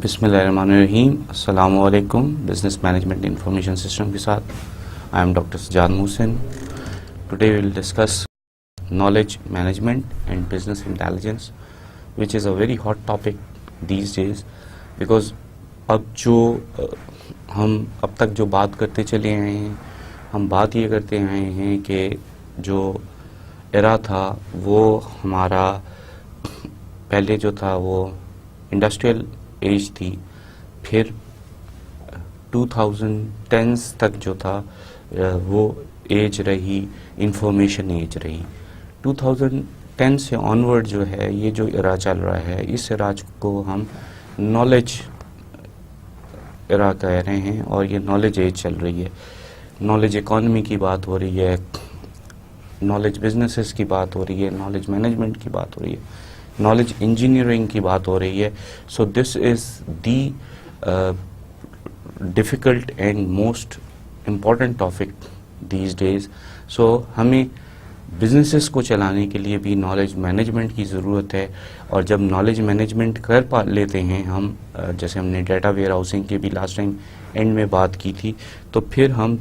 بسم اللہ الرحمن الرحیم. السلام علیکم. بزنس مینجمنٹ انفارمیشن سسٹم کے ساتھ I am doctor Sajjad Mohsin. Today we will discuss knowledge management and business intelligence, which is a very hot topic these days, because اب جو ہم اب تک جو بات کرتے چلے آئے ہیں، ہم بات یہ کرتے آئے ہیں کہ جو ایرا تھا وہ ہمارا پہلے جو تھا وہ انڈسٹریل ایج تھی، پھر 2010s تک جو تھا وہ ایج رہی انفارمیشن ایج رہی. 2010 سے آنورڈ جو ہے یہ جو ایرا چل رہا ہے، اس ایرا کو ہم نالج ایرا کہہ رہے ہیں، اور یہ نالج ایج چل رہی ہے. نالج اکانومی کی بات ہو رہی ہے، نالج بزنسز کی بات ہو رہی ہے، نالج مینجمنٹ کی بات ہو رہی ہے، نالج انجینئرنگ کی بات ہو رہی ہے. So this is the difficult and most important topic these days. So ہمیں بزنسز کو چلانے کے لیے بھی نالج مینجمنٹ کی ضرورت ہے، اور جب نالج مینجمنٹ کر لیتے ہیں ہم، جیسے ہم نے ڈیٹا ویئر ہاؤسنگ کی بھی لاسٹ ٹائم اینڈ میں بات کی تھی، تو پھر ہم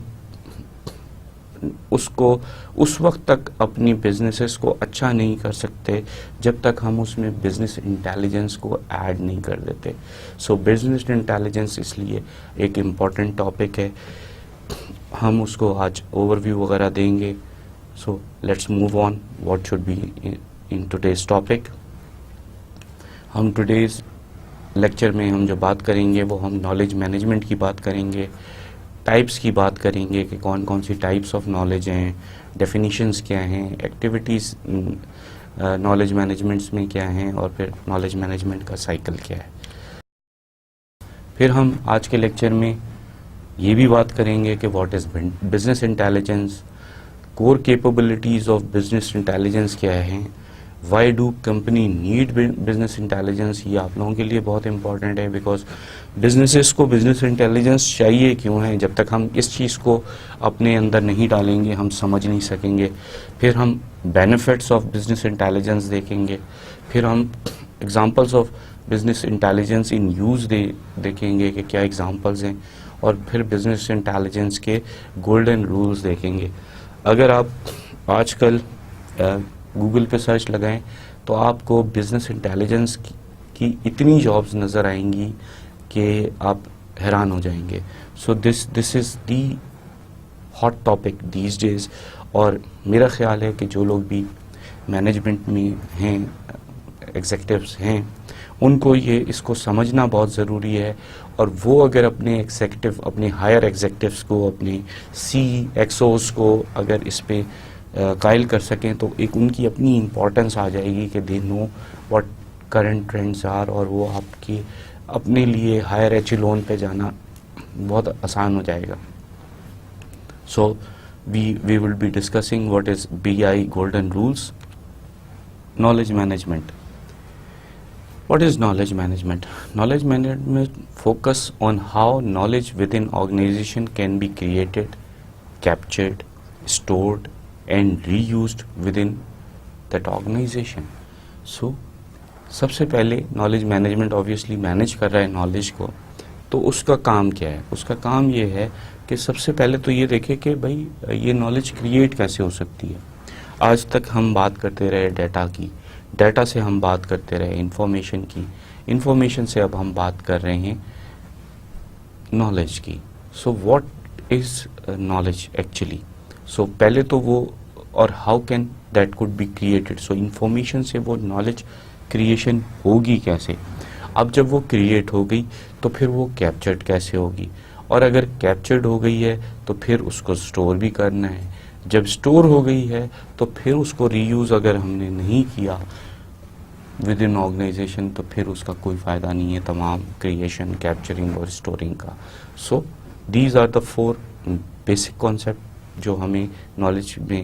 اس کو اس وقت تک اپنی بزنسز کو اچھا نہیں کر سکتے جب تک ہم اس میں بزنس انٹیلیجنس کو ایڈ نہیں کر دیتے. سو بزنس انٹیلیجنس اس لیے ایک امپورٹنٹ ٹاپک ہے. ہم اس کو آج اوور ویو وغیرہ دیں گے. So let's move on what should be in today's topic. ہم ٹوڈیز لیکچر میں ہم جو بات کریں گے وہ ہم نالج مینجمنٹ کی بات کریں گے، ٹائپس کی بات کریں گے کہ کون کون سی ٹائپس آف نالج ہیں، ڈیفینیشنز کیا ہیں، ایکٹیویٹیز نالج مینجمنٹس میں کیا ہیں، اور پھر نالج مینجمنٹ کا سائیکل کیا ہے. پھر ہم آج کے لیکچر میں یہ بھی بات کریں گے کہ what is business intelligence, core capabilities of business intelligence کیا ہیں، why do company need business intelligence. یہ آپ لوگوں کے لیے بہت امپورٹنٹ ہے، بیکاز بزنسز کو بزنس انٹیلیجنس چاہیے کیوں ہے. جب تک ہم اس چیز کو اپنے اندر نہیں ڈالیں گے ہم سمجھ نہیں سکیں گے. پھر ہم بینیفٹس آف بزنس انٹیلیجنس دیکھیں گے، پھر ہم examples of business intelligence in use دیکھیں گے کہ کیا ایگزامپلز ہیں، اور پھر بزنس انٹیلیجنس کے گولڈن رولز دیکھیں گے. اگر آپ آج کل گوگل پہ سرچ لگائیں تو آپ کو بزنس انٹیلیجنس کی اتنی جابز نظر آئیں گی کہ آپ حیران ہو جائیں گے. سو this is the hot topic these days. اور میرا خیال ہے کہ جو لوگ بھی مینجمنٹ میں ہیں، ایگزیکٹوز ہیں، ان کو اس کو سمجھنا بہت ضروری ہے. اور وہ اگر اپنے ہائر ایگزیکٹوز کو، اپنے سی ایکس اوز کو اگر اس پہ قائل کر سکیں تو ایک ان کی اپنی امپورٹنس آ جائے گی کہ they know what current trends are, اور وہ آپ کی اپنے لیے ہائر ایچلون پہ جانا بہت آسان ہو جائے گا. So we will be discussing what is BI golden rules. Knowledge management. What is knowledge management? Knowledge management focus on how knowledge within organization can be created, captured, stored and reused within that organization. So سب سے پہلے knowledge management obviously manage کر رہا ہے knowledge کو، تو اس کا کام کیا ہے؟ اس کا کام یہ ہے کہ سب سے پہلے تو یہ دیکھے کہ بھائی یہ نالج کریٹ کیسے ہو سکتی ہے. آج تک ہم بات کرتے رہے ڈیٹا کی، ڈیٹا سے ہم بات کرتے رہے انفارمیشن کی، انفارمیشن سے اب ہم بات کر رہے ہیں نالج کی. So what is knowledge actually? So پہلے تو وہ، اور how can that code be created. So information سے وہ نالج کریشن ہوگی کیسے؟ اب جب وہ کریٹ ہو گئی تو پھر وہ کیپچرڈ کیسے ہوگی؟ اور اگر کیپچرڈ ہو گئی ہے تو پھر اس کو سٹور بھی کرنا ہے. جب سٹور ہو گئی ہے تو پھر اس کو ری یوز اگر ہم نے نہیں کیا ود ان آرگنائزیشن تو پھر اس کا کوئی فائدہ نہیں ہے تمام کریشن، کیپچرنگ اور اسٹورنگ کا. So these are the 4 basic concept جو ہمیں نالج میں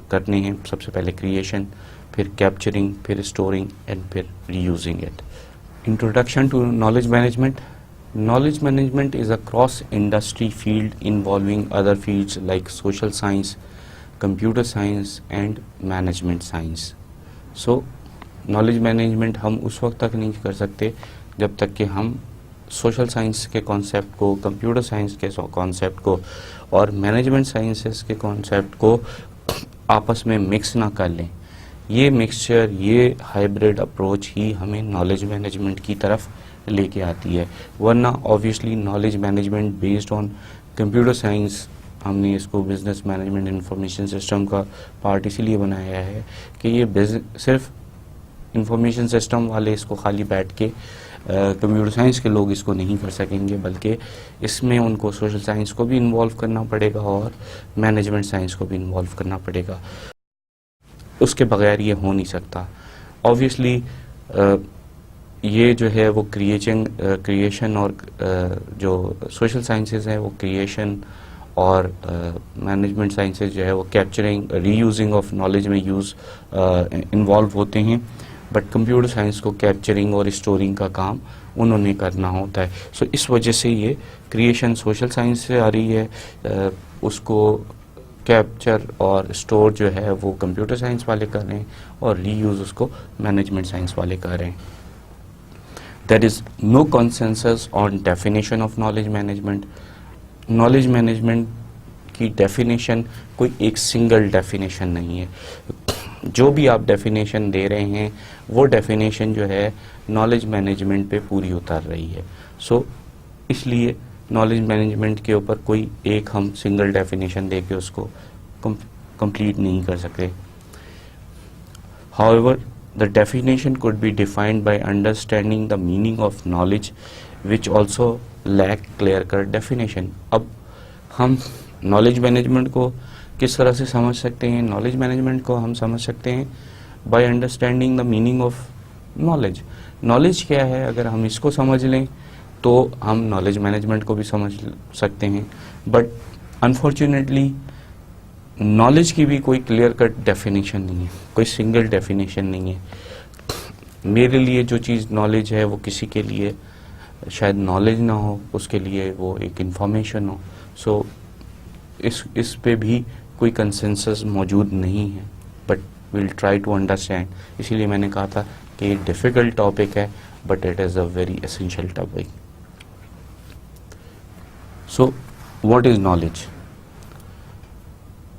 کرنے ہیں. سب سے پہلے کریشن، پھر کیپچرنگ، پھر اسٹورنگ اینڈ پھر reusing it. Introduction to knowledge management. Knowledge management is a cross-industry field involving other fields like social science, computer science and management science. So, knowledge management ہم اس وقت تک نہیں کر سکتے جب تک کہ ہم سوشل سائنس کے کانسیپٹ کو, کمپیوٹر سائنس کے کانسیپٹ کو اور مینجمنٹ سائنسز کے کانسیپٹ کو آپس میں مکس نہ کر لیں. یہ مکسچر, یہ ہائبرڈ اپروچ ہی ہمیں نالج مینجمنٹ کی طرف لے کے آتی ہے. ورنہ obviously knowledge management based on computer science, ہم نے اس کو بزنس مینجمنٹ انفارمیشن سسٹم کا پارٹ اسی لیے بنایا ہے کہ یہ صرف انفارمیشن سسٹم والے اس کو خالی بیٹھ کے, کمپیوٹر سائنس کے لوگ اس کو نہیں کر سکیں گے, بلکہ اس میں ان کو سوشل سائنس کو بھی انوالو کرنا پڑے گا اور مینجمنٹ سائنس کو بھی انوالو کرنا پڑے گا. اس کے بغیر یہ ہو نہیں سکتا. آبویسلی یہ جو ہے وہ کریشن اور جو سوشل سائنسز ہیں وہ کریشن اور مینجمنٹ سائنسز جو ہے وہ capturing, reusing of knowledge میں انوالو ہوتے ہیں, بٹ کمپیوٹر سائنس کو کیپچرنگ اور اسٹورنگ کا کام انہوں نے کرنا ہوتا ہے. سو اس وجہ سے یہ کریشن سوشل سائنس سے آ رہی ہے, اس کو کیپچر اور اسٹور جو ہے وہ کمپیوٹر سائنس والے کر رہے ہیں اور ری یوز اس کو مینجمنٹ سائنس والے کر رہے ہیں. There is no consensus on definition of knowledge management. Knowledge management کی ڈیفینیشن کوئی ایک سنگل ڈیفینیشن نہیں ہے. جو بھی آپ ڈیفینیشن دے رہے ہیں وہ ڈیفینیشن جو ہے نالج مینجمنٹ پہ پوری اتر رہی ہے. سو اس لیے نالج مینجمنٹ کے اوپر کوئی ایک ہم سنگل ڈیفینیشن دے کے اس کو کمپلیٹ نہیں کر سکتے. However, the definition could be defined by understanding the meaning of knowledge, which also lack clear-cut definition. اب ہم نالج مینجمنٹ کو کس طرح سے سمجھ سکتے ہیں؟ نالج مینجمنٹ کو ہم سمجھ سکتے ہیں by understanding the meaning of knowledge. Knowledge کیا ہے؟ اگر ہم اس کو سمجھ لیں تو ہم نالج مینجمنٹ کو بھی سمجھ سکتے ہیں. بٹ انفارچونیٹلی نالج کی بھی کوئی کلیئر کٹ ڈیفینیشن نہیں ہے, کوئی سنگل ڈیفینیشن نہیں ہے. میرے لیے جو چیز نالج ہے وہ کسی کے لیے شاید نالج نہ ہو, اس کے لیے وہ ایک انفارمیشن ہو. سو اس پہ بھی کوئی کنسنسس موجود نہیں ہے, but we'll try to understand. اسی لیے میں نے کہا تھا کہ یہ ڈیفیکلٹ ٹاپک ہے, but it is a very essential topic. So what is knowledge?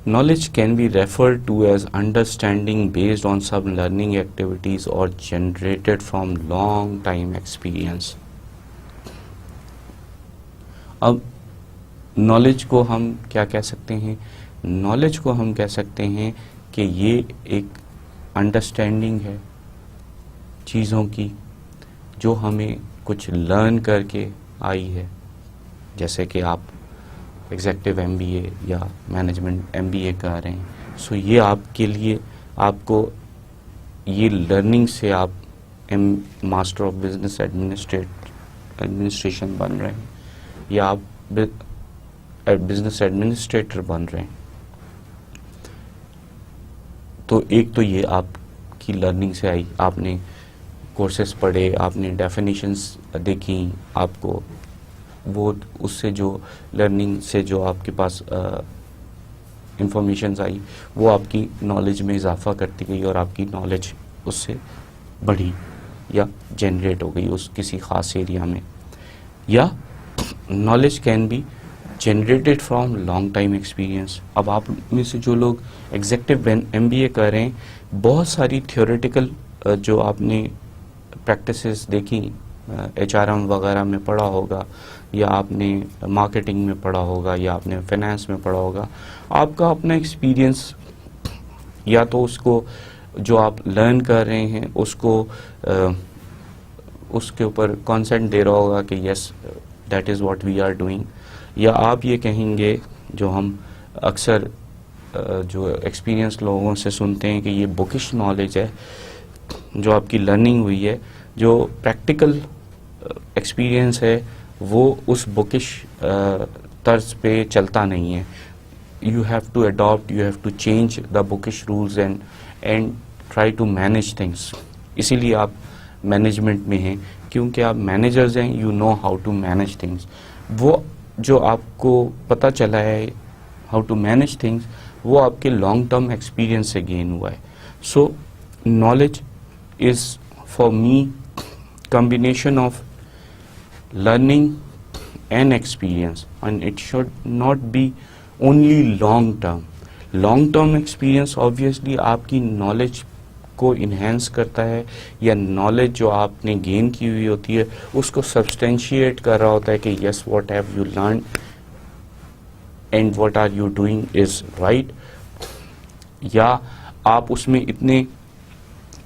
Knowledge can be referred to as understanding based on some learning activities or generated from long time experience. اب knowledge کو ہم کیا کہہ سکتے ہیں؟ Knowledge کو ہم کہہ سکتے ہیں کہ یہ ایک انڈرسٹینڈنگ ہے چیزوں کی جو ہمیں کچھ لرن کر کے آئی ہے. جیسے کہ آپ ایگزیکٹو ایم بی اے یا مینجمنٹ ایم بی اے کر رہے ہیں, سو یہ آپ کے لیے, آپ کو یہ لرننگ سے آپ ماسٹر آف بزنس ایڈمنسٹریشن بن رہے ہیں یا آپ بزنس ایڈمنسٹریٹر بن رہے ہیں. تو ایک تو یہ آپ کی لرننگ سے آئی, آپ نے کورسز پڑھے, آپ نے ڈیفینیشنز دیکھی, آپ کو وہ اس سے جو لرننگ سے جو آپ کے پاس انفارمیشنز آئی وہ آپ کی نالج میں اضافہ کرتی گئی اور آپ کی نالج اس سے بڑھی یا جنریٹ ہو گئی اس کسی خاص ایریا میں. یا knowledge can be generated from long time experience. اب آپ میں سے جو لوگ ایگزیکٹو ایم بی اے کر رہے ہیں, بہت ساری تھیوریٹیکل جو آپ نے پریکٹسز دیکھی, ایچ آر ایم وغیرہ میں پڑھا ہوگا, یا آپ نے مارکیٹنگ میں پڑھا ہوگا, یا آپ نے فائنانس میں پڑھا ہوگا, آپ کا اپنا ایکسپیرئنس یا تو اس کو جو آپ لرن کر رہے ہیں اس کو اس کے اوپر کانسنٹ دے رہا ہوگا کہ yes that is what we are doing, یا آپ یہ کہیں گے جو ہم اکثر جو ایکسپیرئنس لوگوں سے سنتے ہیں کہ یہ بکش نالج ہے جو آپ کی لرننگ ہوئی ہے, جو پریکٹیکل ایکسپیرئنس ہے وہ اس بکش طرز پہ چلتا نہیں ہے. You have to adapt, you have to change the bookish rules and try to manage things. اسی لیے آپ مینجمنٹ میں ہیں, کیونکہ آپ مینیجرز ہیں, you know how to manage things. وہ جو آپ کو پتہ چلا ہے ہاؤ ٹو مینیج تھنگس وہ آپ کے لانگ ٹرم ایکسپیرئنس سے گین ہوا ہے. So knowledge is for me combination of learning and experience, and it should not be only long term. Long term experience obviously آپ کی نالج کو enhance کرتا ہے، یا نالج جو آپ نے گین کی ہوئی ہوتی ہے اس کو سبسٹینشیٹ کر رہا ہوتا ہے کہ yes what have you learn and what are you doing is right. یا آپ اس میں اتنے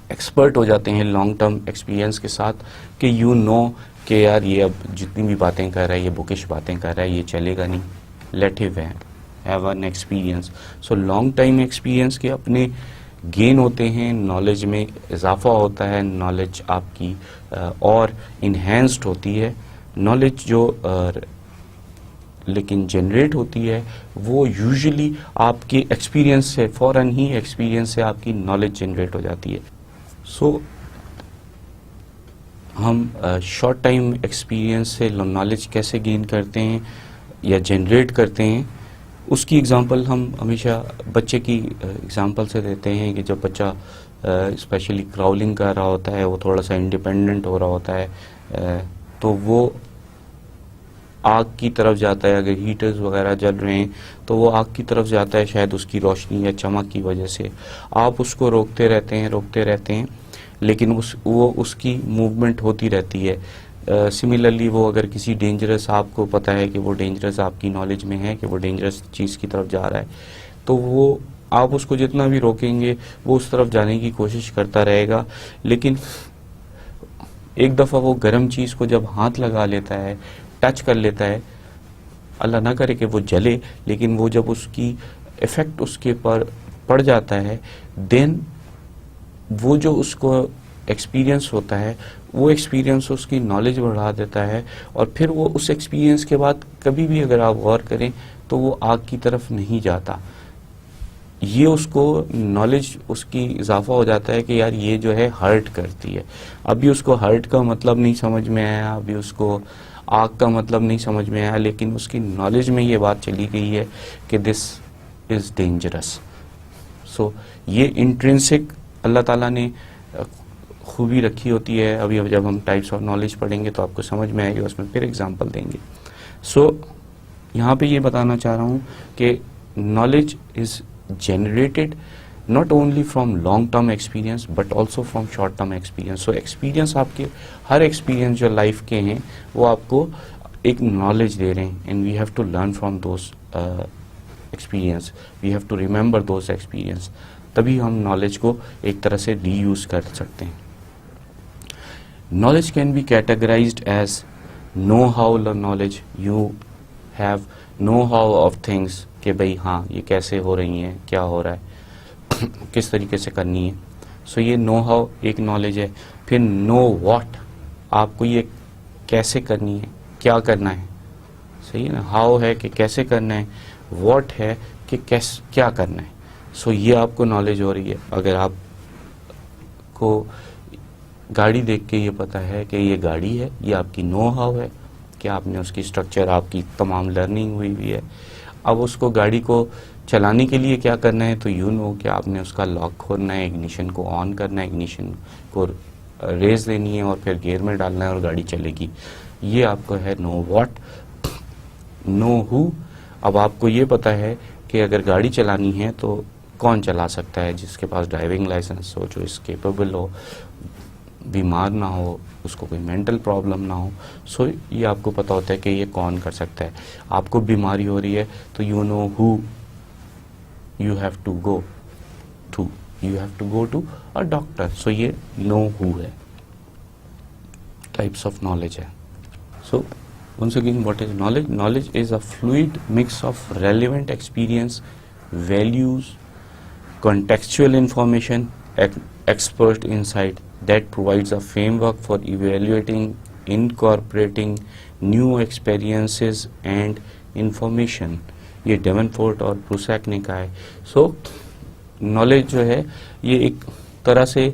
ایکسپرٹ ہو جاتے ہیں لانگ ٹرم ایکسپیرینس کے ساتھ کہ یو نو کہ یار یہ اب جتنی بھی باتیں کر رہا ہے، یہ بکش باتیں کر رہا ہے، یہ چلے گا نہیں، لیٹ ہم have an experience. So long time experience کے اپنے گین ہوتے ہیں، نالج میں اضافہ ہوتا ہے، نالج آپ کی اور انہینسڈ ہوتی ہے. نالج جو لیکن جنریٹ ہوتی ہے وہ یوزلی آپ کے ایکسپیرینس سے، فوراً ہی ایکسپیرینس سے آپ کی نالج جنریٹ ہو جاتی ہے. سو ہم شارٹ ٹائم ایکسپیرینس سے نالج کیسے گین کرتے ہیں یا جنریٹ کرتے ہیں، اس کی اگزامپل ہم ہمیشہ بچے کی اگزامپل سے دیتے ہیں کہ جب بچہ اسپیشلی کراولنگ کر رہا ہوتا ہے، وہ تھوڑا سا انڈیپینڈنٹ ہو رہا ہوتا ہے، تو وہ آگ کی طرف جاتا ہے. اگر ہیٹرز وغیرہ جل رہے ہیں تو وہ آگ کی طرف جاتا ہے، شاید اس کی روشنی یا چمک کی وجہ سے. آپ اس کو روکتے رہتے ہیں لیکن وہ اس کی موومنٹ ہوتی رہتی ہے. سملرلی وہ اگر کسی ڈینجرس، آپ کو پتہ ہے کہ وہ ڈینجرس، آپ کی نالج میں ہے کہ وہ ڈینجرس چیز کی طرف جا رہا ہے، تو وہ آپ اس کو جتنا بھی روکیں گے وہ اس طرف جانے کی کوشش کرتا رہے گا. لیکن ایک دفعہ وہ گرم چیز کو جب ہاتھ لگا لیتا ہے، ٹچ کر لیتا ہے، اللہ نہ کرے کہ وہ جلے، لیکن وہ جب اس کی ایفیکٹ اس کے پر پڑ جاتا ہے، دین وہ جو اس کو ایکسپیرینس ہوتا ہے، وہ ایکسپیرینس اس کی نالج بڑھا دیتا ہے. اور پھر وہ اس ایکسپیرینس کے بعد کبھی بھی اگر آپ غور کریں تو وہ آگ کی طرف نہیں جاتا. یہ اس کو نالج اس کی اضافہ ہو جاتا ہے کہ یار یہ جو ہے ہرٹ کرتی ہے. ابھی اس کو ہرٹ کا مطلب نہیں سمجھ میں آیا، ابھی اس کو آگ کا مطلب نہیں سمجھ میں آیا، لیکن اس کی نالج میں یہ بات چلی گئی ہے کہ دس از ڈینجرس. سو یہ انٹرنسک اللہ تعالیٰ نے خوبی رکھی ہوتی ہے. ابھی جب ہم ٹائپس آف نالج پڑھیں گے تو آپ کو سمجھ میں آئے گا، اس میں پھر ایگزامپل دیں گے. سو یہاں پہ یہ بتانا چاہ رہا ہوں کہ knowledge is generated not only from long term experience but also from short term experience. So experience آپ کے ہر experience جو لائف کے ہیں وہ آپ کو ایک knowledge دے رہے ہیں and we have to learn from those experience. We have to remember those experience. تبھی ہم knowledge کو ایک طرح سے ری یوز کر سکتے ہیں. Knowledge can be categorized as know-how knowledge. You have know-how of things کہ بھئی ہاں یہ کیسے ہو رہی ہیں، کیا ہو رہا ہے، کس طریقے سے کرنی ہے. سو یہ نو ہاؤ ایک نالج ہے. پھر نو واٹ، آپ کو یہ کیسے کرنی ہے، کیا کرنا ہے، صحیح ہے نا. ہاؤ ہے کہ کیسے کرنا ہے، واٹ ہے کہ کیا کرنا ہے. سو یہ آپ کو نالج ہو رہی ہے. اگر آپ کو گاڑی دیکھ کے یہ پتہ ہے کہ یہ گاڑی ہے، یہ آپ کی نو ہاؤ ہے کہ آپ نے اس کی اسٹرکچر، آپ کی تمام لرننگ ہوئی ہے. اب اس کو گاڑی کو چلانے کے لیے کیا کرنا ہے تو یوں نو کہ آپ نے اس کا لاک کھولنا ہے، اگنیشن کو آن کرنا ہے، اگنیشن کو ریز دینی ہے اور پھر گیئر میں ڈالنا ہے اور گاڑی چلے گی. یہ آپ کو ہے نو واٹ. نو ہو، اب آپ کو یہ پتہ ہے کہ اگر گاڑی چلانی ہے تو کون چلا سکتا ہے، جس کے پاس ڈرائیونگ لائسنس ہو، جو اس کیپیبل ہو، بیمار نہ ہو، اس کو کوئی مینٹل پرابلم نہ ہو. سو یہ آپ کو پتہ ہوتا ہے کہ یہ کون کر سکتا ہے. آپ کو بیماری ہو رہی ہے تو یو نو ہو you have to go to a doctor. So یہ know who ہے. types of knowledge ہے. So once again, what is knowledge? Knowledge is a fluid mix of relevant experience, values, contextual information, expert insight that provides a framework for evaluating, incorporating new experiences and information. یہ ڈیون fort اور پروسیک نے کہا ہے. So knowledge جو ہے یہ ایک طرح سے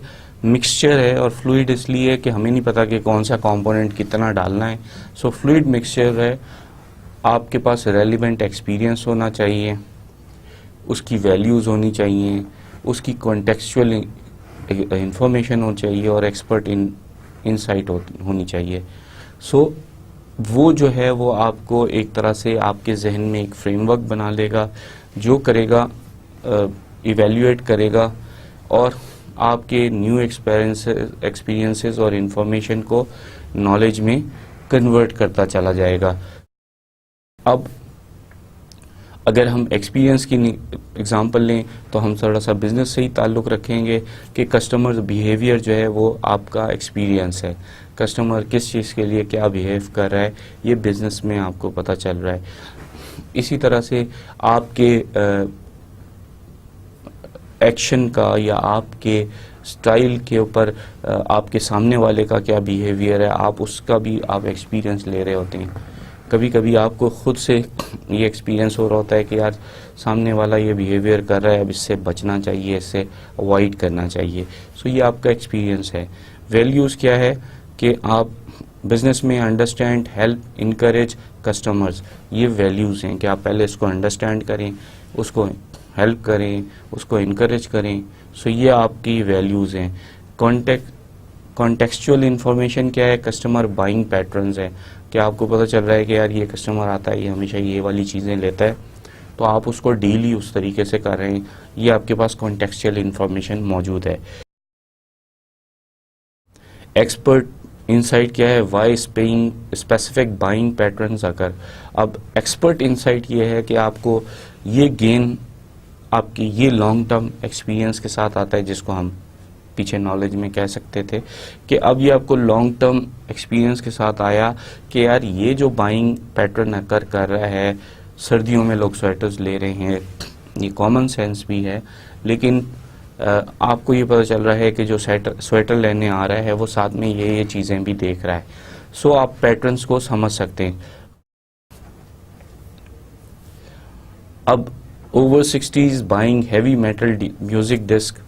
مکسچر ہے، اور فلوئڈ اس لیے کہ ہمیں نہیں پتا کہ کون سا کمپوننٹ کتنا ڈالنا ہے. سو فلوئڈ مکسچر ہے. آپ کے پاس ریلیونٹ ایکسپیرینس ہونا چاہیے، اس کی ویلیوز ہونی چاہیے، اس کی کانٹیکسچوئل انفارمیشن ہونی چاہیے، اور ایکسپرٹ انسائٹ ہونی چاہیے. سو وہ جو ہے وہ آپ کو ایک طرح سے آپ کے ذہن میں ایک فریم ورک بنا لے گا جو کرے گا ایویلیویٹ کرے گا اور آپ کے نیو ایکسپیرینسز اور انفارمیشن کو نالج میں کنورٹ کرتا چلا جائے گا. اب اگر ہم ایکسپیرینس کی اگزامپل لیں تو ہم تھوڑا سا بزنس سے ہی تعلق رکھیں گے کہ کسٹمر بیہیویئر جو ہے وہ آپ کا ایکسپیرینس ہے. کسٹمر کس چیز کے لیے کیا بیہیو کر رہا ہے یہ بزنس میں آپ کو پتہ چل رہا ہے. اسی طرح سے آپ کے ایکشن کا یا آپ کے سٹائل کے اوپر آپ کے سامنے والے کا کیا بیہیویئر ہے آپ اس کا بھی آپ ایکسپیرینس لے رہے ہوتے ہیں. کبھی کبھی آپ کو خود سے یہ ایکسپیرینس ہو رہا ہوتا ہے کہ یار سامنے والا یہ بیہیویئر کر رہا ہے اب اس سے بچنا چاہیے اس سے اوائڈ کرنا چاہیے. سو یہ آپ کا ایکسپیرینس ہے. ویلیوز کیا ہے کہ آپ بزنس میں انڈرسٹینڈ ہیلپ انکریج کسٹمرز یہ ویلیوز ہیں کہ آپ پہلے اس کو انڈرسٹینڈ کریں اس کو ہیلپ کریں اس کو انکریج کریں. سو یہ آپ کی ویلیوز ہیں. کانٹیکسچوئل انفارمیشن کیا ہے کسٹمر بائنگ پیٹرنز ہے کہ آپ کو پتہ چل رہا ہے کہ یار یہ کسٹمر آتا ہے یہ ہمیشہ یہ والی چیزیں لیتا ہے تو آپ اس کو ڈیل ہی اس طریقے سے کر رہے ہیں. یہ آپ کے پاس کانٹیکسچوئل انفارمیشن موجود ہے. ایکسپرٹ انسائٹ کیا ہے وائی اسپیسیفک بائنگ پیٹرنز اکر. اب ایکسپرٹ انسائٹ یہ ہے کہ آپ کو یہ گین آپ کی یہ لانگ ٹرم ایکسپیرینس کے ساتھ آتا ہے جس کو ہم پیچھے نالج میں کہہ سکتے تھے کہ اب یہ آپ کو لانگ ٹرم ایکسپیرینس کے ساتھ آیا کہ یار یہ جو بائنگ پیٹرن اکر کر رہا ہے سردیوں میں لوگ سویٹرز لے رہے ہیں یہ کامن سینس بھی ہے لیکن آپ کو یہ پتہ چل رہا ہے کہ جو سویٹر لینے آ رہا ہے وہ ساتھ میں یہ چیزیں بھی دیکھ رہا ہے. سو آپ پیٹرنز کو سمجھ سکتے ہیں. اب over 60s buying heavy metal music disc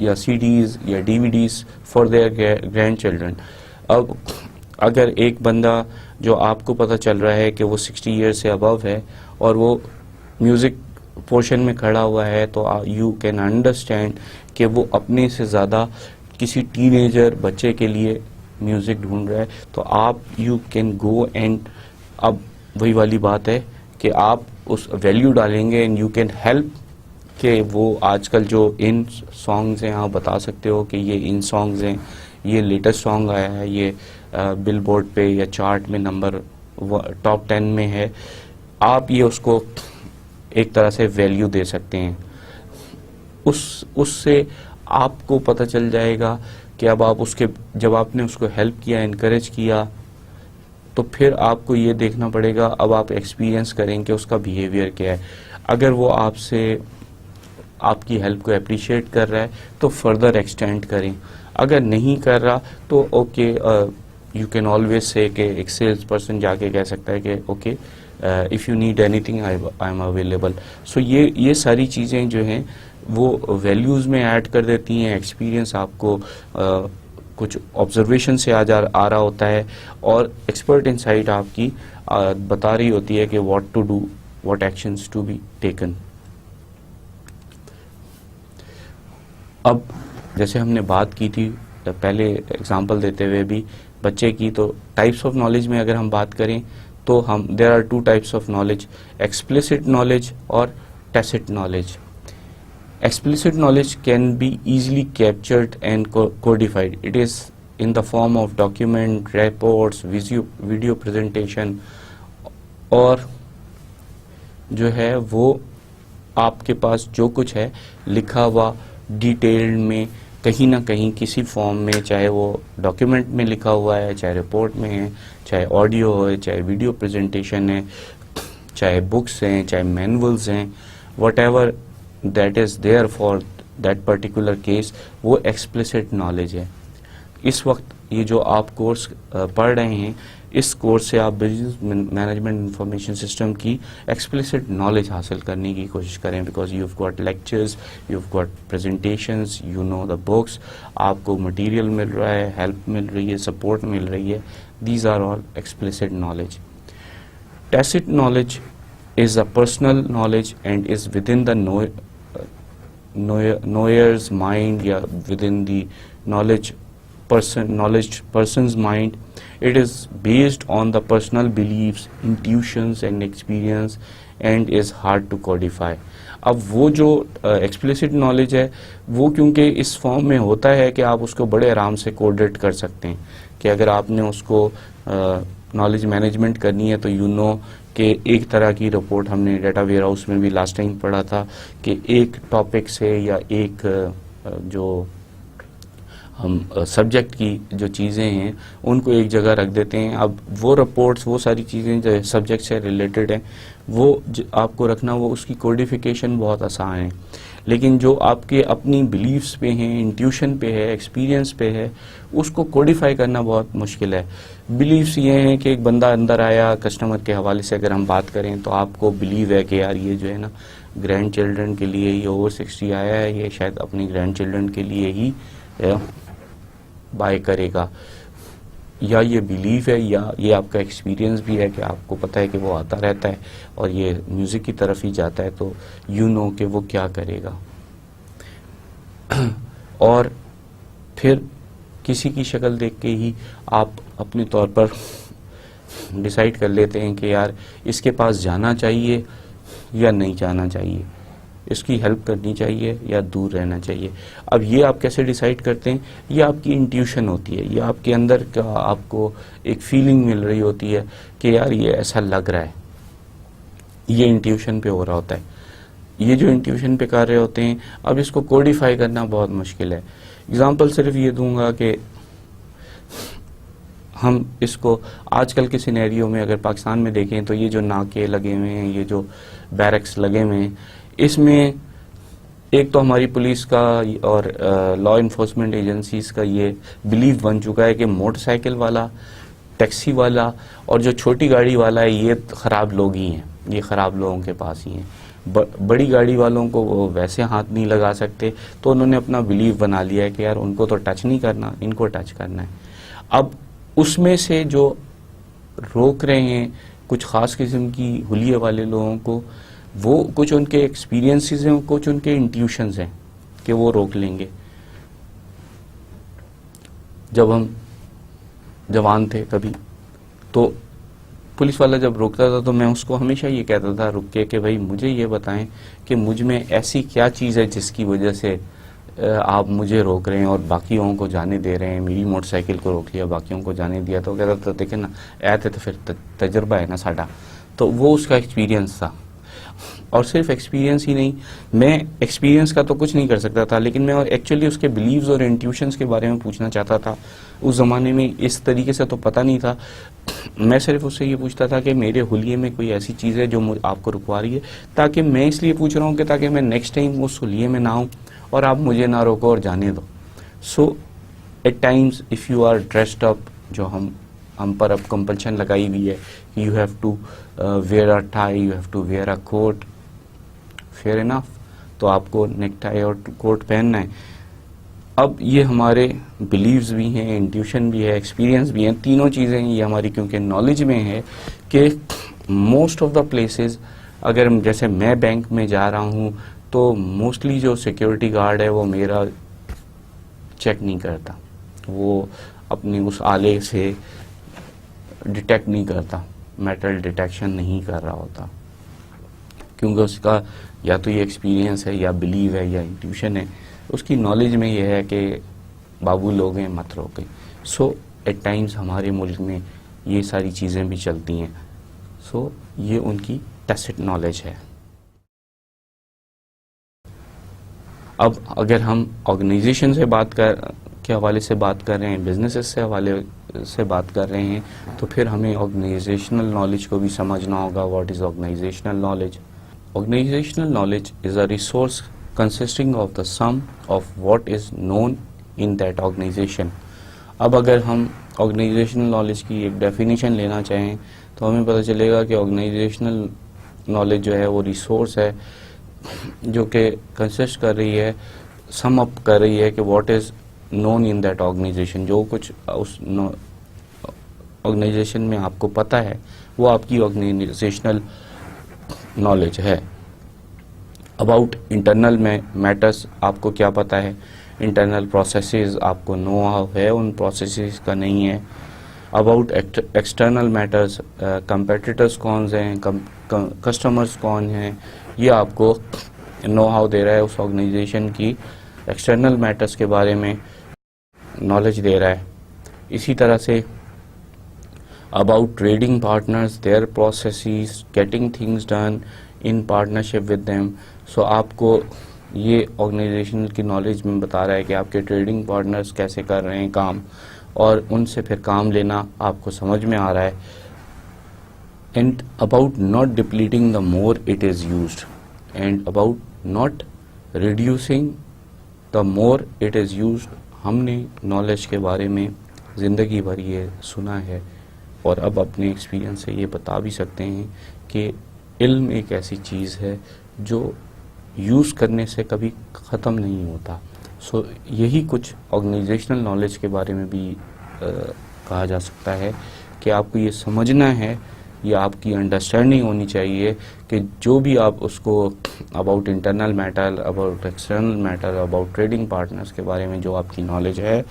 یا سی ڈیز یا DVDs for their grandchildren. اب اگر ایک بندہ جو آپ کو پتہ چل رہا ہے کہ وہ 60 ایئر سے ابو ہے اور وہ میوزک پورشن میں کھڑا ہوا ہے تو یو کین انڈرسٹینڈ کہ وہ اپنے سے زیادہ کسی ٹین ایجر بچے کے لیے میوزک ڈھونڈ رہا ہے تو آپ یو کین گو اینڈ اب وہی والی بات ہے کہ آپ اس ویلیو ڈالیں گے اینڈ یو کین ہیلپ کہ وہ آج کل جو ان سانگز ہیں آپ بتا سکتے ہو کہ یہ ان سانگز ہیں یہ لیٹسٹ سانگ آیا ہے یہ بل بورڈ پہ یا چارٹ میں نمبر ٹاپ 10 میں ہے. آپ یہ اس کو ایک طرح سے ویلیو دے سکتے ہیں. اس سے آپ کو پتہ چل جائے گا کہ اب آپ اس کے جب آپ نے اس کو ہیلپ کیا انکریج کیا تو پھر آپ کو یہ دیکھنا پڑے گا اب آپ ایکسپیرینس کریں کہ اس کا بیہیویئر کیا ہے. اگر وہ آپ سے آپ کی ہیلپ کو اپریشیٹ کر رہا ہے تو فردر ایکسٹینڈ کریں. اگر نہیں کر رہا تو okay you can always say کہ ایک سیلس پرسن جا کے کہہ سکتا ہے کہ okay if you need anything I am available. So یہ ساری چیزیں جو ہیں وہ ویلیوز میں ایڈ کر دیتی ہیں. ایکسپیرینس آپ کو کچھ آبزرویشن سے آ رہا ہوتا ہے اور ایکسپرٹ انسائٹ آپ کی بتا رہی ہوتی ہے کہ what to do what actions to be taken. اب جیسے ہم نے بات کی تھی پہلے ایگزامپل دیتے ہوئے بھی بچے کی تو ٹائپس آف نالج میں اگر ہم بات کریں تو ہم there are 2 types of knowledge explicit knowledge اور tacit knowledge. Explicit knowledge can be easily captured and codified. It is in the form of document, reports, video presentation اور جو ہے وہ آپ کے پاس جو کچھ ہے لکھا ہوا ڈیٹیلڈ میں کہیں نہ کہیں کسی فارم میں چاہے وہ ڈاکیومنٹ میں لکھا ہوا ہے چاہے رپورٹ میں ہے چاہے آڈیو ہے چاہے ویڈیو پریزنٹیشن ہے چاہے بکس ہیں چاہے مینولز ہیں what ever that is there for that particular case وہ explicit knowledge ہے. اس وقت یہ جو آپ کورس پڑھ رہے ہیں اس کورس سے آپ بزنس مینجمنٹ انفارمیشن سسٹم کی ایکسپلسٹ نالج حاصل کرنے کی کوشش کریں because you have got lectures you have got presentations you know the books آپ کو مٹیریل مل رہا ہے ہیلپ مل رہی ہے سپورٹ مل رہی ہے. These are all explicit knowledge. Tacit knowledge is a personal knowledge and is within the knowledge's mind یا within the knowledge person's mind. It is based on the personal beliefs, intuitions and experience and is hard to codify. اب وہ جو explicit knowledge ہے وہ کیونکہ اس form میں ہوتا ہے کہ آپ اس کو بڑے آرام سے کوڈیٹ کر سکتے ہیں کہ اگر آپ نے اس کو نالج مینجمنٹ کرنی ہے تو یو نو کہ ایک طرح کی رپورٹ ہم نے ڈیٹا ویئر ہاؤس میں بھی لاسٹ ٹائم پڑھا تھا کہ ایک ٹاپک سے یا ایک جو ہم سبجیکٹ کی جو چیزیں ہیں ان کو ایک جگہ رکھ دیتے ہیں. اب وہ رپورٹس وہ ساری چیزیں جو سبجیکٹ سے ریلیٹڈ ہیں وہ آپ کو رکھنا وہ اس کی کوڈیفیکیشن بہت آسان ہے. لیکن جو آپ کے اپنی بلیفس پہ ہیں, انٹیوشن پہ ہے, ایکسپیرینس پہ ہے, اس کو کوڈیفائی کرنا بہت مشکل ہے. بلیفس یہ ہیں کہ ایک بندہ اندر آیا, کسٹمر کے حوالے سے اگر ہم بات کریں تو آپ کو بلیو ہے کہ یار یہ جو ہے نا گرینڈ چلڈرن کے لیے, یہ اوور 60 آیا ہے, یہ شاید اپنی گرینڈ چلڈرن کے لیے ہی بائی کرے گا, یا یہ بلیف ہے یا یہ آپ کا ایکسپیرینس بھی ہے کہ آپ کو پتہ ہے کہ وہ آتا رہتا ہے اور یہ میوزک کی طرف ہی جاتا ہے تو یو نو کہ وہ کیا کرے گا. اور پھر کسی کی شکل دیکھ کے ہی آپ اپنے طور پر ڈیسائیڈ کر لیتے ہیں کہ یار اس کے پاس جانا چاہیے یا نہیں جانا چاہیے, اس کی ہیلپ کرنی چاہیے یا دور رہنا چاہیے. اب یہ آپ کیسے ڈیسائیڈ کرتے ہیں؟ یہ آپ کی انٹیوشن ہوتی ہے, یہ آپ کے اندر کا آپ کو ایک فیلنگ مل رہی ہوتی ہے کہ یار یہ ایسا لگ رہا ہے, یہ انٹیوشن پہ ہو رہا ہوتا ہے. یہ جو انٹیوشن پہ کر رہے ہوتے ہیں اب اس کو کوڈیفائی کرنا بہت مشکل ہے. اگزامپل صرف یہ دوں گا کہ ہم اس کو آج کل کے سینیریو میں اگر پاکستان میں دیکھیں تو یہ جو ناکے لگے ہوئے ہیں, یہ جو بیرکس لگے ہوئے ہیں, اس میں ایک تو ہماری پولیس کا اور لا انفورسمنٹ ایجنسیز کا یہ بلیف بن چکا ہے کہ موٹر سائیکل والا, ٹیکسی والا اور جو چھوٹی گاڑی والا ہے یہ خراب لوگ ہی ہیں, یہ خراب لوگوں کے پاس ہی ہیں. بڑی گاڑی والوں کو وہ ویسے ہاتھ نہیں لگا سکتے تو انہوں نے اپنا بلیف بنا لیا ہے کہ یار ان کو تو ٹچ نہیں کرنا, ان کو ٹچ کرنا ہے. اب اس میں سے جو روک رہے ہیں کچھ خاص قسم کی حلیے والے لوگوں کو, وہ کچھ ان کے ایکسپیرینسز ہیں, کچھ ان کے انٹیوشنز ہیں کہ وہ روک لیں گے. جب ہم جوان تھے کبھی تو پولیس والا جب روکتا تھا تو میں اس کو ہمیشہ یہ کہتا تھا رک کے کہ بھائی مجھے یہ بتائیں کہ مجھ میں ایسی کیا چیز ہے جس کی وجہ سے آپ مجھے روک رہے ہیں اور باقیوں کو جانے دے رہے ہیں. میری موٹر سائیکل کو روک لیا, باقیوں کو جانے دیا. تو کہتا تھا دیکھیں نا ایت ہے تو پھر تجربہ ہے نا ساڈا. تو وہ اس کا ایکسپیرینس تھا. اور صرف ایکسپیرینس ہی نہیں, میں ایکسپیرینس کا تو کچھ نہیں کر سکتا تھا لیکن میں ایکچولی اس کے بلیوز اور انٹیوشنس کے بارے میں پوچھنا چاہتا تھا. اس زمانے میں اس طریقے سے تو پتہ نہیں تھا. میں صرف اس سے یہ پوچھتا تھا کہ میرے حلیے میں کوئی ایسی چیز ہے جو آپ کو رکوا رہی ہے, تاکہ میں اس لیے پوچھ رہا ہوں کہ تاکہ میں نیکسٹ ٹائم اس حلیے میں نہ ہوں اور آپ مجھے نہ روکو اور جانے دو. So at times if you are dressed up, جو ہم پر اب کمپلشن لگائی ہوئی ہے you have to wear a tie, you have to wear a coat, fair enough, تو آپ کو نیک ٹائی اور کوٹ پہننا ہے. اب یہ ہمارے بلیوز بھی ہیں, انٹیوشن بھی ہے, ایکسپیرینس بھی ہیں, تینوں چیزیں یہ ہماری کیونکہ نالج میں ہے کہ موسٹ آف دا پلیسز, اگر جیسے میں بینک میں جا رہا ہوں تو موسٹلی جو سیکیورٹی گارڈ ہے وہ میرا چیک نہیں کرتا, وہ اپنی اس آلے سے ڈیٹیکٹ نہیں کرتا, میٹل ڈیٹیکشن نہیں کر رہا ہوتا, کیونکہ اس کا یا تو یہ ایکسپیرینس ہے یا بلیو ہے یا انٹیوشن ہے. اس کی نالج میں یہ ہے کہ بابو لوگ ہیں مت روکیں. سو ایٹ ٹائمز ہمارے ملک میں یہ ساری چیزیں بھی چلتی ہیں. سو یہ ان کی ٹیسٹ نالج ہے. اب اگر ہم آرگنائزیشن سے کے حوالے سے بات کر رہے ہیں, بزنسز سے حوالے سے بات کر رہے ہیں, تو پھر ہمیں آرگنائزیشنل نالج کو بھی سمجھنا ہوگا. What is organizational knowledge? Organizational knowledge is a resource consisting of the sum of what is known in that organization. اب اگر ہم آرگنائزیشنل نالج کی ایک ڈیفینیشن لینا چاہیں تو ہمیں پتہ چلے گا کہ آرگنائزیشنل نالج جو ہے وہ ریسورس ہے جو کہ کنسسٹ کر رہی ہے, سم اپ کر رہی ہے کہ what is known in that organization. جو کچھ اس آرگنائزیشن میں آپ کو پتہ ہے وہ آپ کی آرگنائزیشنل نالج ہے. اباؤٹ انٹرنل میٹرز آپ کو کیا پتہ ہے, انٹرنل پروسیسز آپ کو نو ہاؤ ہے ان پروسیسز کا نہیں ہے. اباؤٹ ایکسٹرنل میٹرز، کمپیٹیٹرز کون ہیں، کسٹمرز کون ہیں، یہ آپ کو نو ہاؤ دے رہا ہے، اس آرگنائزیشن کی ایکسٹرنل میٹرز کے بارے میں نالج دے رہا ہے. اسی طرح سے about trading partners, their processes, getting things done in partnership with them. So آپ کو یہ آرگنائزیشن کی نالج میں بتا رہا ہے کہ آپ کے ٹریڈنگ پارٹنرز کیسے کر رہے ہیں کام، اور ان سے پھر کام لینا آپ کو سمجھ میں آ رہا ہے. and about not depleting the more it is used, and about not reducing the more it is used. ہم نے نالج کے بارے میں زندگی بھر یہ سنا ہے، اور اب اپنے ایکسپیرینس سے یہ بتا بھی سکتے ہیں کہ علم ایک ایسی چیز ہے جو یوز کرنے سے کبھی ختم نہیں ہوتا. سو یہی کچھ آرگنائزیشنل نالج کے بارے میں بھی کہا جا سکتا ہے کہ آپ کو یہ سمجھنا ہے، یہ آپ کی انڈرسٹینڈنگ ہونی چاہیے کہ جو بھی آپ اس کو about internal matter, about external matter, about trading partners کے بارے میں جو آپ کی نالج ہے،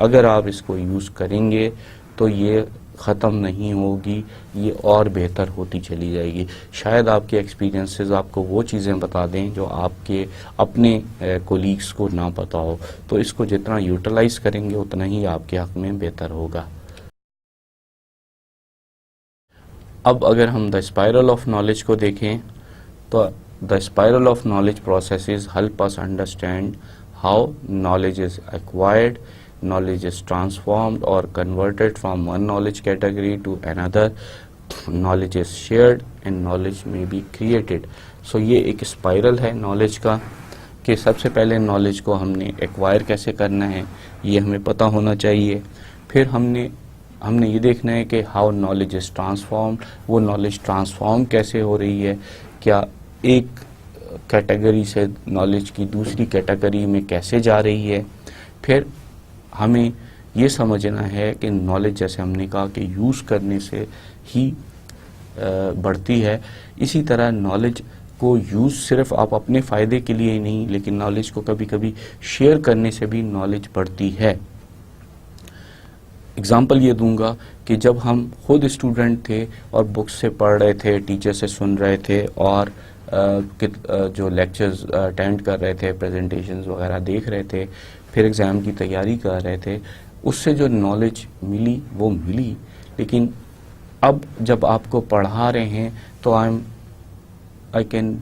اگر آپ اس کو یوز کریں گے تو یہ ختم نہیں ہوگی، یہ اور بہتر ہوتی چلی جائے گی. شاید آپ کے ایکسپیرینسز آپ کو وہ چیزیں بتا دیں جو آپ کے اپنے کولیگس کو نہ پتا ہو، تو اس کو جتنا یوٹیلائز کریں گے اتنا ہی آپ کے حق میں بہتر ہوگا. اب اگر ہم دا اسپائرل آف نالج کو دیکھیں تو the spiral of knowledge processes help us understand how knowledge is acquired, knowledge is transformed or converted from one knowledge category to another, knowledge is shared and knowledge may be created. So یہ ایک spiral ہے knowledge کا کہ سب سے پہلے knowledge کو ہم نے ایکوائر کیسے کرنا ہے یہ ہمیں پتہ ہونا چاہیے. پھر ہم نے یہ دیکھنا ہے کہ ہاؤ نالج از ٹرانسفارمڈ, وہ نالج ٹرانسفارم کیسے ہو رہی ہے, کیا ایک کیٹیگری سے نالج کی دوسری کیٹیگری میں کیسے جا رہی ہے. پھر ہمیں یہ سمجھنا ہے کہ نالج جیسے ہم نے کہا کہ یوز کرنے سے ہی بڑھتی ہے, اسی طرح نالج کو یوز صرف آپ اپنے فائدے کے لیے ہی نہیں, لیکن نالج کو کبھی کبھی شیئر کرنے سے بھی نالج بڑھتی ہے. اگزامپل یہ دوں گا کہ جب ہم خود اسٹوڈنٹ تھے اور بکس سے پڑھ رہے تھے, ٹیچر سے سن رہے تھے اور جو لیکچرز اٹینڈ کر رہے تھے, پریزنٹیشنز وغیرہ دیکھ رہے تھے, پھر ایگزام کی تیاری کر رہے تھے, اس سے جو نالج ملی وہ ملی. لیکن اب جب آپ کو پڑھا رہے ہیں تو آئی کین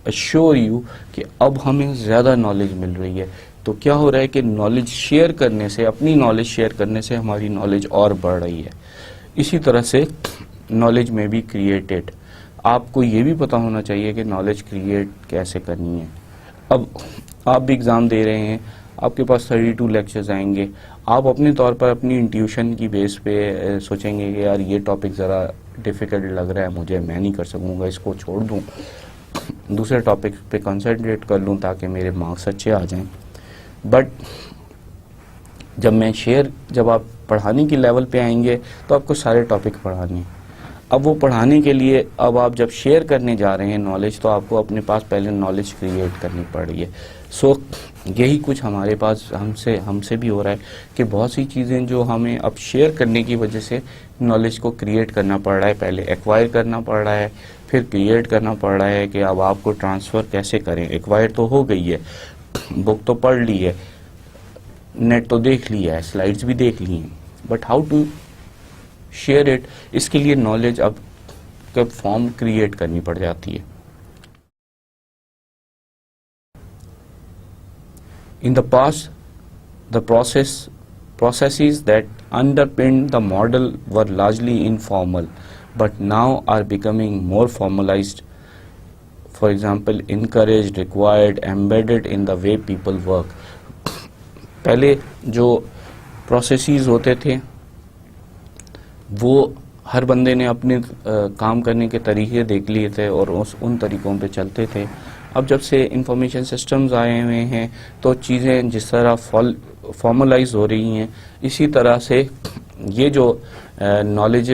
ایشور یو کہ اب ہمیں زیادہ نالج مل رہی ہے. تو کیا ہو رہا ہے کہ نالج شیئر کرنے سے, اپنی نالج شیئر کرنے سے ہماری نالج اور بڑھ رہی ہے. اسی طرح سے نالج میں بھی کریٹڈ, آپ کو یہ بھی پتہ ہونا چاہیے کہ نالج کریٹ کیسے کرنی ہے. اب آپ بھی ایگزام دے رہے ہیں, آپ کے پاس 32 لیکچرز آئیں گے, آپ اپنے طور پر اپنی انٹیوشن کی بیس پہ سوچیں گے کہ یار یہ ٹاپک ذرا ڈیفیکلٹ لگ رہا ہے مجھے, میں نہیں کر سکوں گا, اس کو چھوڑ دوں, دوسرے ٹاپک پہ کنسنٹریٹ کر لوں تاکہ میرے مارکس اچھے آ جائیں. بٹ جب آپ پڑھانے کی لیول پہ آئیں گے تو آپ کو سارے ٹاپک پڑھانے ہیں. اب وہ پڑھانے کے لیے اب آپ جب شیئر کرنے جا رہے ہیں نالج, تو آپ کو اپنے پاس پہلے نالج کریٹ کرنی پڑ رہی ہے. سو یہی کچھ ہمارے پاس ہم سے بھی ہو رہا ہے کہ بہت سی چیزیں جو ہمیں اب شیئر کرنے کی وجہ سے نالج کو کریٹ کرنا پڑ رہا ہے, پہلے ایکوائر کرنا پڑ رہا ہے, پھر کریٹ کرنا پڑ رہا ہے کہ اب آپ کو ٹرانسفر کیسے کریں. ایکوائر تو ہو گئی ہے, بک تو پڑھ لی ہے, نیٹ تو دیکھ لیا ہے, سلائیڈز بھی دیکھ لی ہیں, but how to share it, اس کے لیے نالج اب کب فارم کریٹ کرنی پڑ جاتی ہے. In the past, the processes that underpinned the model were largely informal, but now are becoming more formalized. For example, encouraged, required, embedded in the way people work. پہلے جو processes ہوتے تھے وہ ہر بندے نے اپنے کام کرنے کے طریقے دیکھ لیے تھے اور ان طریقوں پہ چلتے تھے. اب جب سے انفارمیشن سسٹمز آئے ہوئے ہیں تو چیزیں جس طرح فارملائز ہو رہی ہیں, اسی طرح سے یہ جو نالج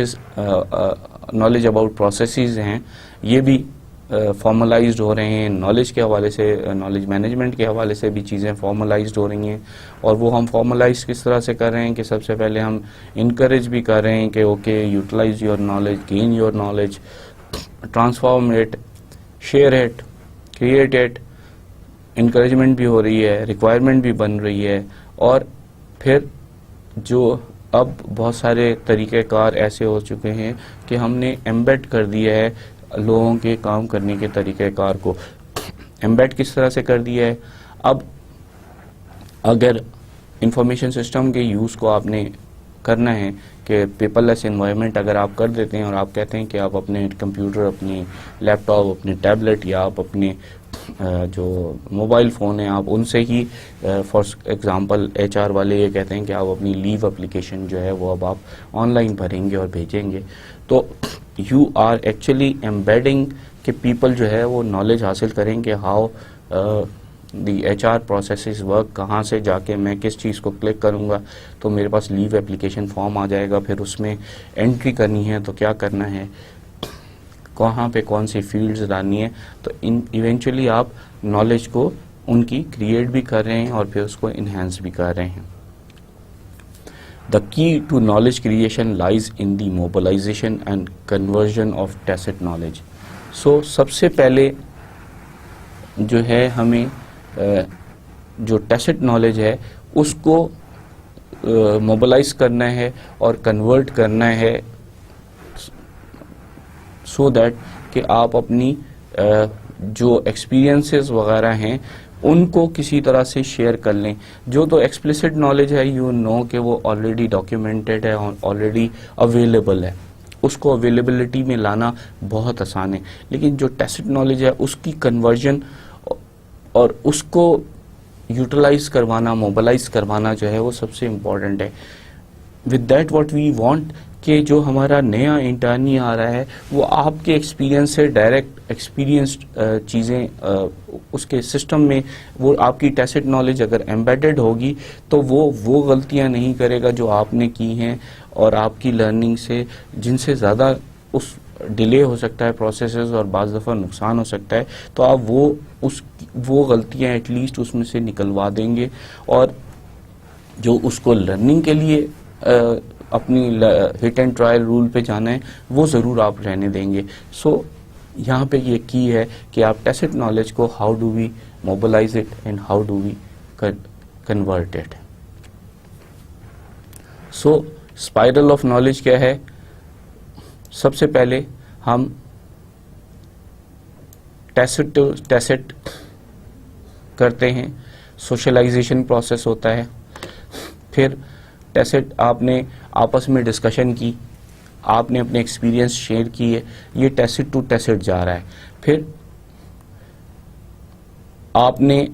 اباؤٹ پروسیسز ہیں یہ بھی فارملائزڈ ہو رہے ہیں، نالج کے حوالے سے، نالج مینجمنٹ کے حوالے سے بھی چیزیں فارملائزڈ ہو رہی ہیں. اور وہ ہم فارملائز کس طرح سے کر رہے ہیں کہ سب سے پہلے ہم انکریج بھی کر رہے ہیں کہ okay utilize your knowledge, gain your knowledge, transform it, share it, create it. Encouragement بھی ہو رہی ہے، ریکوائرمنٹ بھی بن رہی ہے. اور پھر جو اب بہت سارے طریقہ کار ایسے ہو چکے ہیں کہ ہم نے ایمبیڈ کر دیا ہے لوگوں کے کام کرنے کے طریقہ کار کو. ایمبیڈ کس طرح سے کر دیا ہے؟ اب اگر انفارمیشن سسٹم کے یوز کو آپ نے کرنا ہے کہ پیپر لیس انوائرمنٹ اگر آپ کر دیتے ہیں اور آپ کہتے ہیں کہ آپ اپنے کمپیوٹر، اپنی لیپ ٹاپ، اپنے ٹیبلٹ یا آپ اپنے جو موبائل فون ہیں آپ ان سے ہی فار ایگزامپل ایچ آر والے یہ کہتے ہیں کہ آپ اپنی لیو اپلیکیشن جو ہے وہ اب آپ آن لائن بھریں گے اور بھیجیں گے، تو یو آر ایکچولی ایمبیڈنگ کہ پیپل جو ہے وہ نالج حاصل کریں کہ how the H R processes work, کہاں سے جا کے میں کس چیز کو کلک کروں گا تو میرے پاس لیو اپلیکیشن فارم آ جائے گا. پھر اس میں انٹری کرنی ہے تو کیا کرنا ہے، کہاں پہ کون سی فیلڈز ڈالنی ہے. تو ایونچولی آپ نالج کو ان کی کریٹ بھی کر رہے ہیں اور پھر اس کو انہینس بھی کر رہے ہیں. The key to knowledge creation lies in the mobilization and conversion of tacit knowledge. So سب سے پہلے جو ہے ہمیں جو ٹیسٹ نالج ہے اس کو موبلائز کرنا ہے اور کنورٹ کرنا ہے سو دیٹ کہ آپ اپنی جو ایکسپیرینسز وغیرہ ہیں ان کو کسی طرح سے شیئر کر لیں. جو تو ایکسپلیسٹ نالج ہے یو نو کہ وہ آلریڈی ڈاکیومنٹڈ ہے، آلریڈی اویلیبل ہے، اس کو اویلیبلٹی میں لانا بہت آسان ہے. لیکن جو ٹیسٹ نالج ہے اس کی کنورژن اور اس کو یوٹیلائز کروانا، موبلائز کروانا جو ہے وہ سب سے امپورٹنٹ ہے. With that what we want کہ جو ہمارا نیا انٹرنی آ رہا ہے وہ آپ کے ایکسپیرینس سے ڈائریکٹ ایکسپیرینسڈ چیزیں اس کے سسٹم میں، وہ آپ کی ٹیسٹ نالج اگر ایمبیڈڈ ہوگی تو وہ غلطیاں نہیں کرے گا جو آپ نے کی ہیں اور آپ کی لرننگ سے جن سے زیادہ اس ڈیلے ہو سکتا ہے پروسیسز اور بعض دفعہ نقصان ہو سکتا ہے. تو آپ وہ غلطیاں ایٹ لیسٹ اس میں سے نکلوا دیں گے اور جو اس کو لرننگ کے لیے اپنی ہٹ اینڈ ٹرائل رول پہ جانا ہے وہ ضرور آپ رہنے دیں گے. سو یہاں پہ یہ کی ہے کہ آپ ٹیسٹ نالج کو how do we mobilize it and how do we convert it. So spiral of knowledge کیا ہے؟ سب سے پہلے ہم ٹیسٹ کرتے ہیں، سوشلائزیشن پروسیس ہوتا ہے. پھر ٹیسٹ آپ نے آپس میں ڈسکشن کی، آپ نے اپنے ایکسپیرینس شیئر کیے، یہ ٹیسٹ ٹو ٹیسٹ جا رہا ہے. پھر آپ نے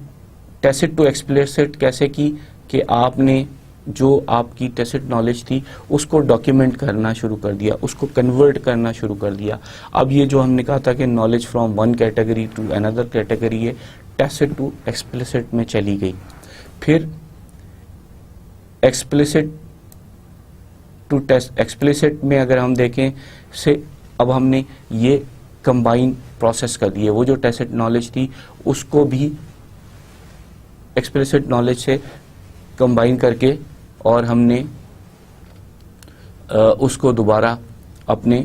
ٹیسٹ ٹو ایکسپلیسٹ کیسے کی کہ آپ نے جو آپ کی ٹیسٹ نالج تھی اس کو ڈاکیومنٹ کرنا شروع کر دیا، اس کو کنورٹ کرنا شروع کر دیا. اب یہ جو ہم نے کہا تھا کہ knowledge from one category two another category ہے، ٹیسٹ ٹو ایکسپلیسٹ میں چلی گئی. پھر ایکسپلیسٹ ٹو ایکسپلیسٹ میں اگر ہم دیکھیں سے اب ہم نے یہ کمبائن پروسیس کر دی ہے، وہ جو ٹیسٹ نالج تھی اس کو بھی ایکسپلیسٹ نالج سے کمبائن کر کے اور ہم نے اس کو دوبارہ اپنے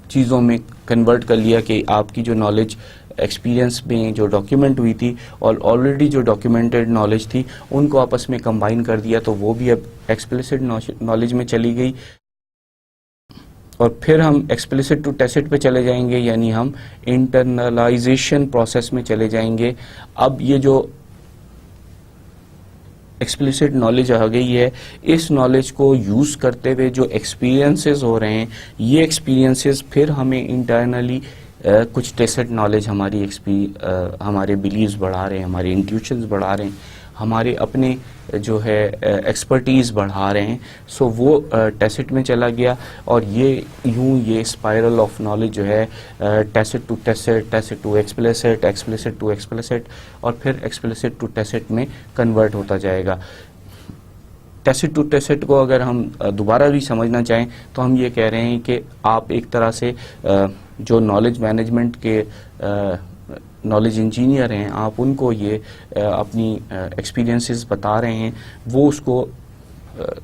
چیزوں میں کنورٹ کر لیا کہ آپ کی جو نالج ایکسپیرینس میں جو ڈاکیومنٹ ہوئی تھی اور آلریڈی جو ڈاکیومنٹڈ نالج تھی ان کو آپس میں کمبائن کر دیا تو وہ بھی اب ایکسپلیسٹ نالج میں چلی گئی. اور پھر ہم ایکسپلیسٹ ٹو ٹیسٹ پہ چلے جائیں گے، یعنی ہم انٹرنلائزیشن پروسیس میں چلے جائیں گے. اب یہ جو ایکسپلیسٹ نالج آ گئی ہے اس نالج کو یوز کرتے ہوئے جو ایکسپیرینسز ہو رہے ہیں یہ ایکسپیرینسز پھر ہمیں انٹرنلی کچھ ٹیسٹ نالج ہمارے بلیوز بڑھا رہے ہیں، ہمارے انٹیوشنز بڑھا رہے ہیں، ہمارے اپنے جو ہے ایکسپرٹیز بڑھا رہے ہیں. سو وہ ٹیسٹ میں چلا گیا اور یہ اسپائرل آف نالج جو ہے tacit to tacit, tacit to explicit, explicit to explicit اور پھر ایکسپلیسٹ ٹو ٹیسٹ میں کنورٹ ہوتا جائے گا. ٹیسٹ ٹو ٹیسٹ کو اگر ہم دوبارہ بھی سمجھنا چاہیں تو ہم یہ کہہ رہے ہیں کہ آپ ایک طرح سے جو نالج مینجمنٹ کے نالج انجینئر ہیں آپ ان کو یہ اپنی ایکسپیرینسز بتا رہے ہیں، وہ اس کو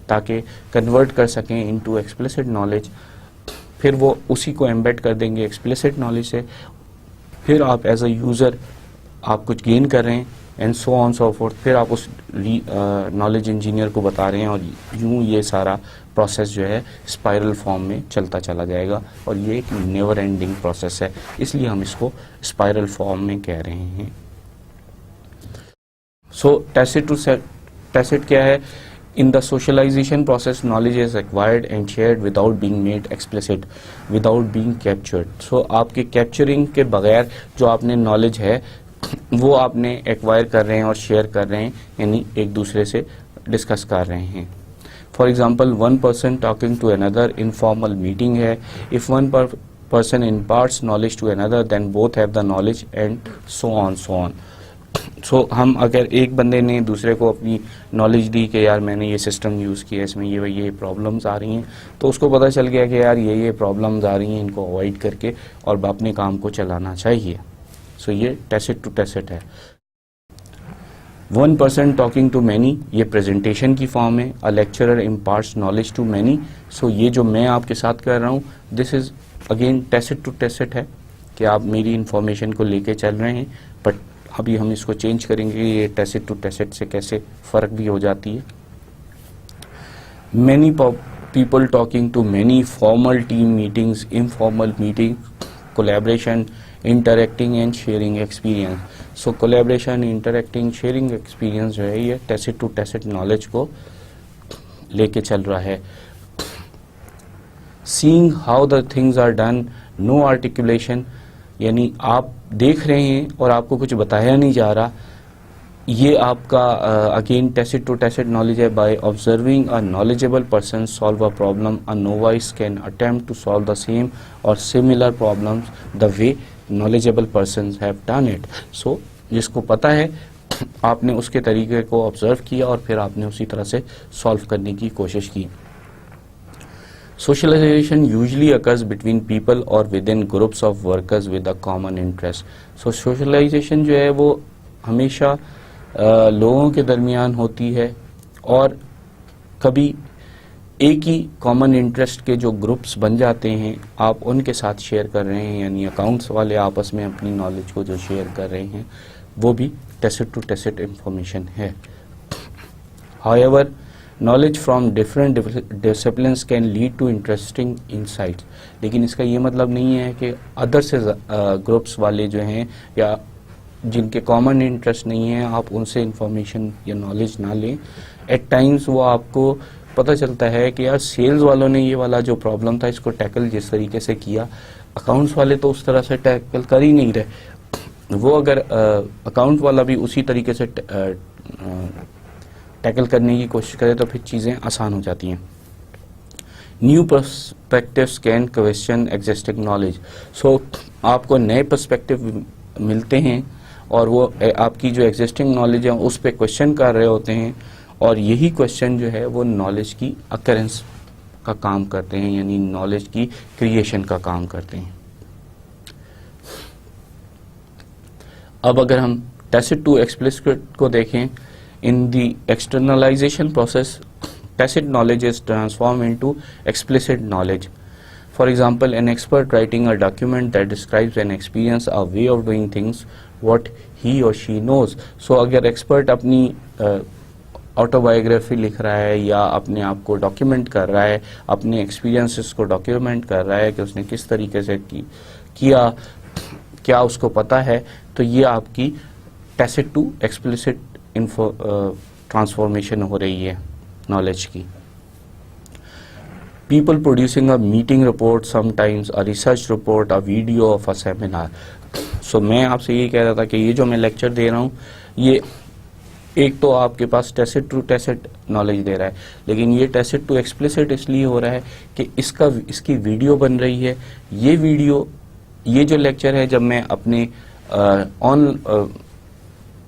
تاکہ کنورٹ کر سکیں انٹو ایکسپلیسٹ نالج، پھر وہ اسی کو ایمبیڈ کر دیں گے ایکسپلیسٹ نالج سے، پھر آپ ایز اے یوزر آپ کچھ گین کر رہے ہیں and so on so fourth, پھر آپ اس نالج انجینئر کو بتا رہے ہیں، اور یوں یہ سارا پروسیس جو ہے اسپائرل فارم میں چلتا چلا جائے گا، اور یہ ایک نیور اینڈنگ پروسیس ہے، اس لیے ہم اس کو اسپائرل فارم میں کہہ رہے ہیں۔ سو ٹیسٹ کیا ہے؟ In the socialization process, knowledge is acquired and shared without being made explicit, without being captured. So آپ کے کیپچرنگ کے بغیر جو آپ نے نالج ہے وہ آپ نے ایکوائر کر رہے ہیں اور شیئر کر رہے ہیں، یعنی ایک دوسرے سے ڈسکس کر رہے ہیں۔ For example one person talking to another informal meeting ہے، if one person imparts knowledge to another then both have the knowledge and so on. سو ہم اگر ایک بندے نے دوسرے کو اپنی نالج دی کہ یار میں نے یہ سسٹم یوز کیا، اس میں یہ پرابلمز آ رہی ہیں، تو اس کو پتہ چل گیا کہ یار یہ پرابلمز آ رہی ہیں، ان کو اوائڈ کر کے اور اپنے کام کو چلانا چاہیے۔ سو یہ ٹیسٹ ٹو ٹیسٹ ہے۔ One person talking to many, یہ پریزنٹیشن کی فارم ہے۔ A lecturer imparts knowledge to many, so یہ جو میں آپ کے ساتھ کر رہا ہوں this is again tacit to tacit ہے کہ آپ میری انفارمیشن کو لے کے چل رہے ہیں، بٹ ابھی ہم اس کو چینج کریں گے، یہ ٹیسٹ ٹو ٹیسٹ سے کیسے فرق بھی ہو جاتی ہے۔ Many people talking to many, formal team meetings, informal meeting, collaboration, interacting and sharing experience. So collaboration, interacting, sharing experience جو ہے یہ ٹیسٹ ٹو ٹیسٹ نالج کو لے کے چل رہا ہے۔ Seeing how the things are done, no articulation, یعنی آپ دیکھ رہے ہیں اور آپ کو کچھ بتایا نہیں جا رہا، یہ آپ کا again tacit to tacit knowledge ہے۔ By observing a knowledgeable person solve a problem, a novice can attempt to solve the same or similar problems the way knowledgeable persons have done it. So جس کو پتہ ہے آپ نے اس کے طریقے کو آبزرو کیا اور پھر آپ نے اسی طرح سے سالو کرنے کی کوشش کی۔ Socialization usually occurs between people or within groups of workers with a common interest. So socialization جو ہے وہ ہمیشہ لوگوں کے درمیان ہوتی ہے، اور کبھی ایک ہی کامن انٹرسٹ کے جو گروپس بن جاتے ہیں آپ ان کے ساتھ شیئر کر رہے ہیں، یعنی اکاؤنٹس والے آپس میں اپنی نالج کو جو شیئر کر رہے ہیں وہ بھی ٹیسٹ ٹو ٹیسٹ انفارمیشن ہے۔ However, knowledge from different disciplines can lead to interesting insights. لیکن اس کا یہ مطلب نہیں ہے کہ ادر سے گروپس والے جو ہیں یا جن کے کامن انٹرسٹ نہیں ہیں آپ ان سے انفارمیشن یا نالج نہ لیں۔ ایٹ ٹائمز وہ آپ کو پتہ چلتا ہے کہ یار سیلز والوں نے یہ والا جو پرابلم تھا اس کو ٹیکل جس طریقے سے کیا، اکاؤنٹس والے تو اس طرح سے ٹیکل کر ہی نہیں رہے۔ وہ اگر اکاؤنٹ والا بھی اسی طریقے سے ٹیکل کرنے کی کوشش کرے تو پھر چیزیں آسان ہو جاتی ہیں۔ New perspectives can question existing knowledge, so آپ کو نئے پرسپیکٹیو ملتے ہیں اور وہ آپ کی جو ایگزسٹنگ نالج ہے اس پہ کویسچن کر رہے ہوتے ہیں، اور یہی کویسچن جو ہے وہ نالج کی اکرنس کا کام کرتے ہیں، یعنی نالج کی کریشن کا کام کرتے ہیں۔ اب اگر ہم ٹیسٹ ٹو ایکسپلیسٹ کو دیکھیں، in the externalization process tacit knowledge is transformed into explicit knowledge. For example, an expert writing a document that describes an experience, a way of doing things, what he or she knows. So اگر expert اپنی آٹوبایوگرافی لکھ رہا ہے یا اپنے آپ کو document کر رہا ہے، اپنے ایکسپیرینسز کو ڈاکیومنٹ کر رہا ہے کہ اس نے کس طریقے سے کیا، کیا اس کو پتہ ہے، تو یہ آپ کی ٹیسٹ ٹو ایکسپلیسٹ ٹرانسفارمیشن ہو رہی ہے نالج کی۔ People producing a meeting report, sometimes a research report, a video of a seminar. So میں آپ سے یہ کہہ رہا تھا کہ یہ جو میں لیکچر دے رہا ہوں یہ ایک تو آپ کے پاس ٹیسٹ ٹو ٹیسٹ نالج دے رہا ہے، لیکن یہ ٹیسٹ ٹو ایکسپلیسٹ اس لیے ہو رہا ہے کہ اس کی ویڈیو بن رہی ہے۔ یہ ویڈیو، یہ جو لیکچر ہے جب میں اپنے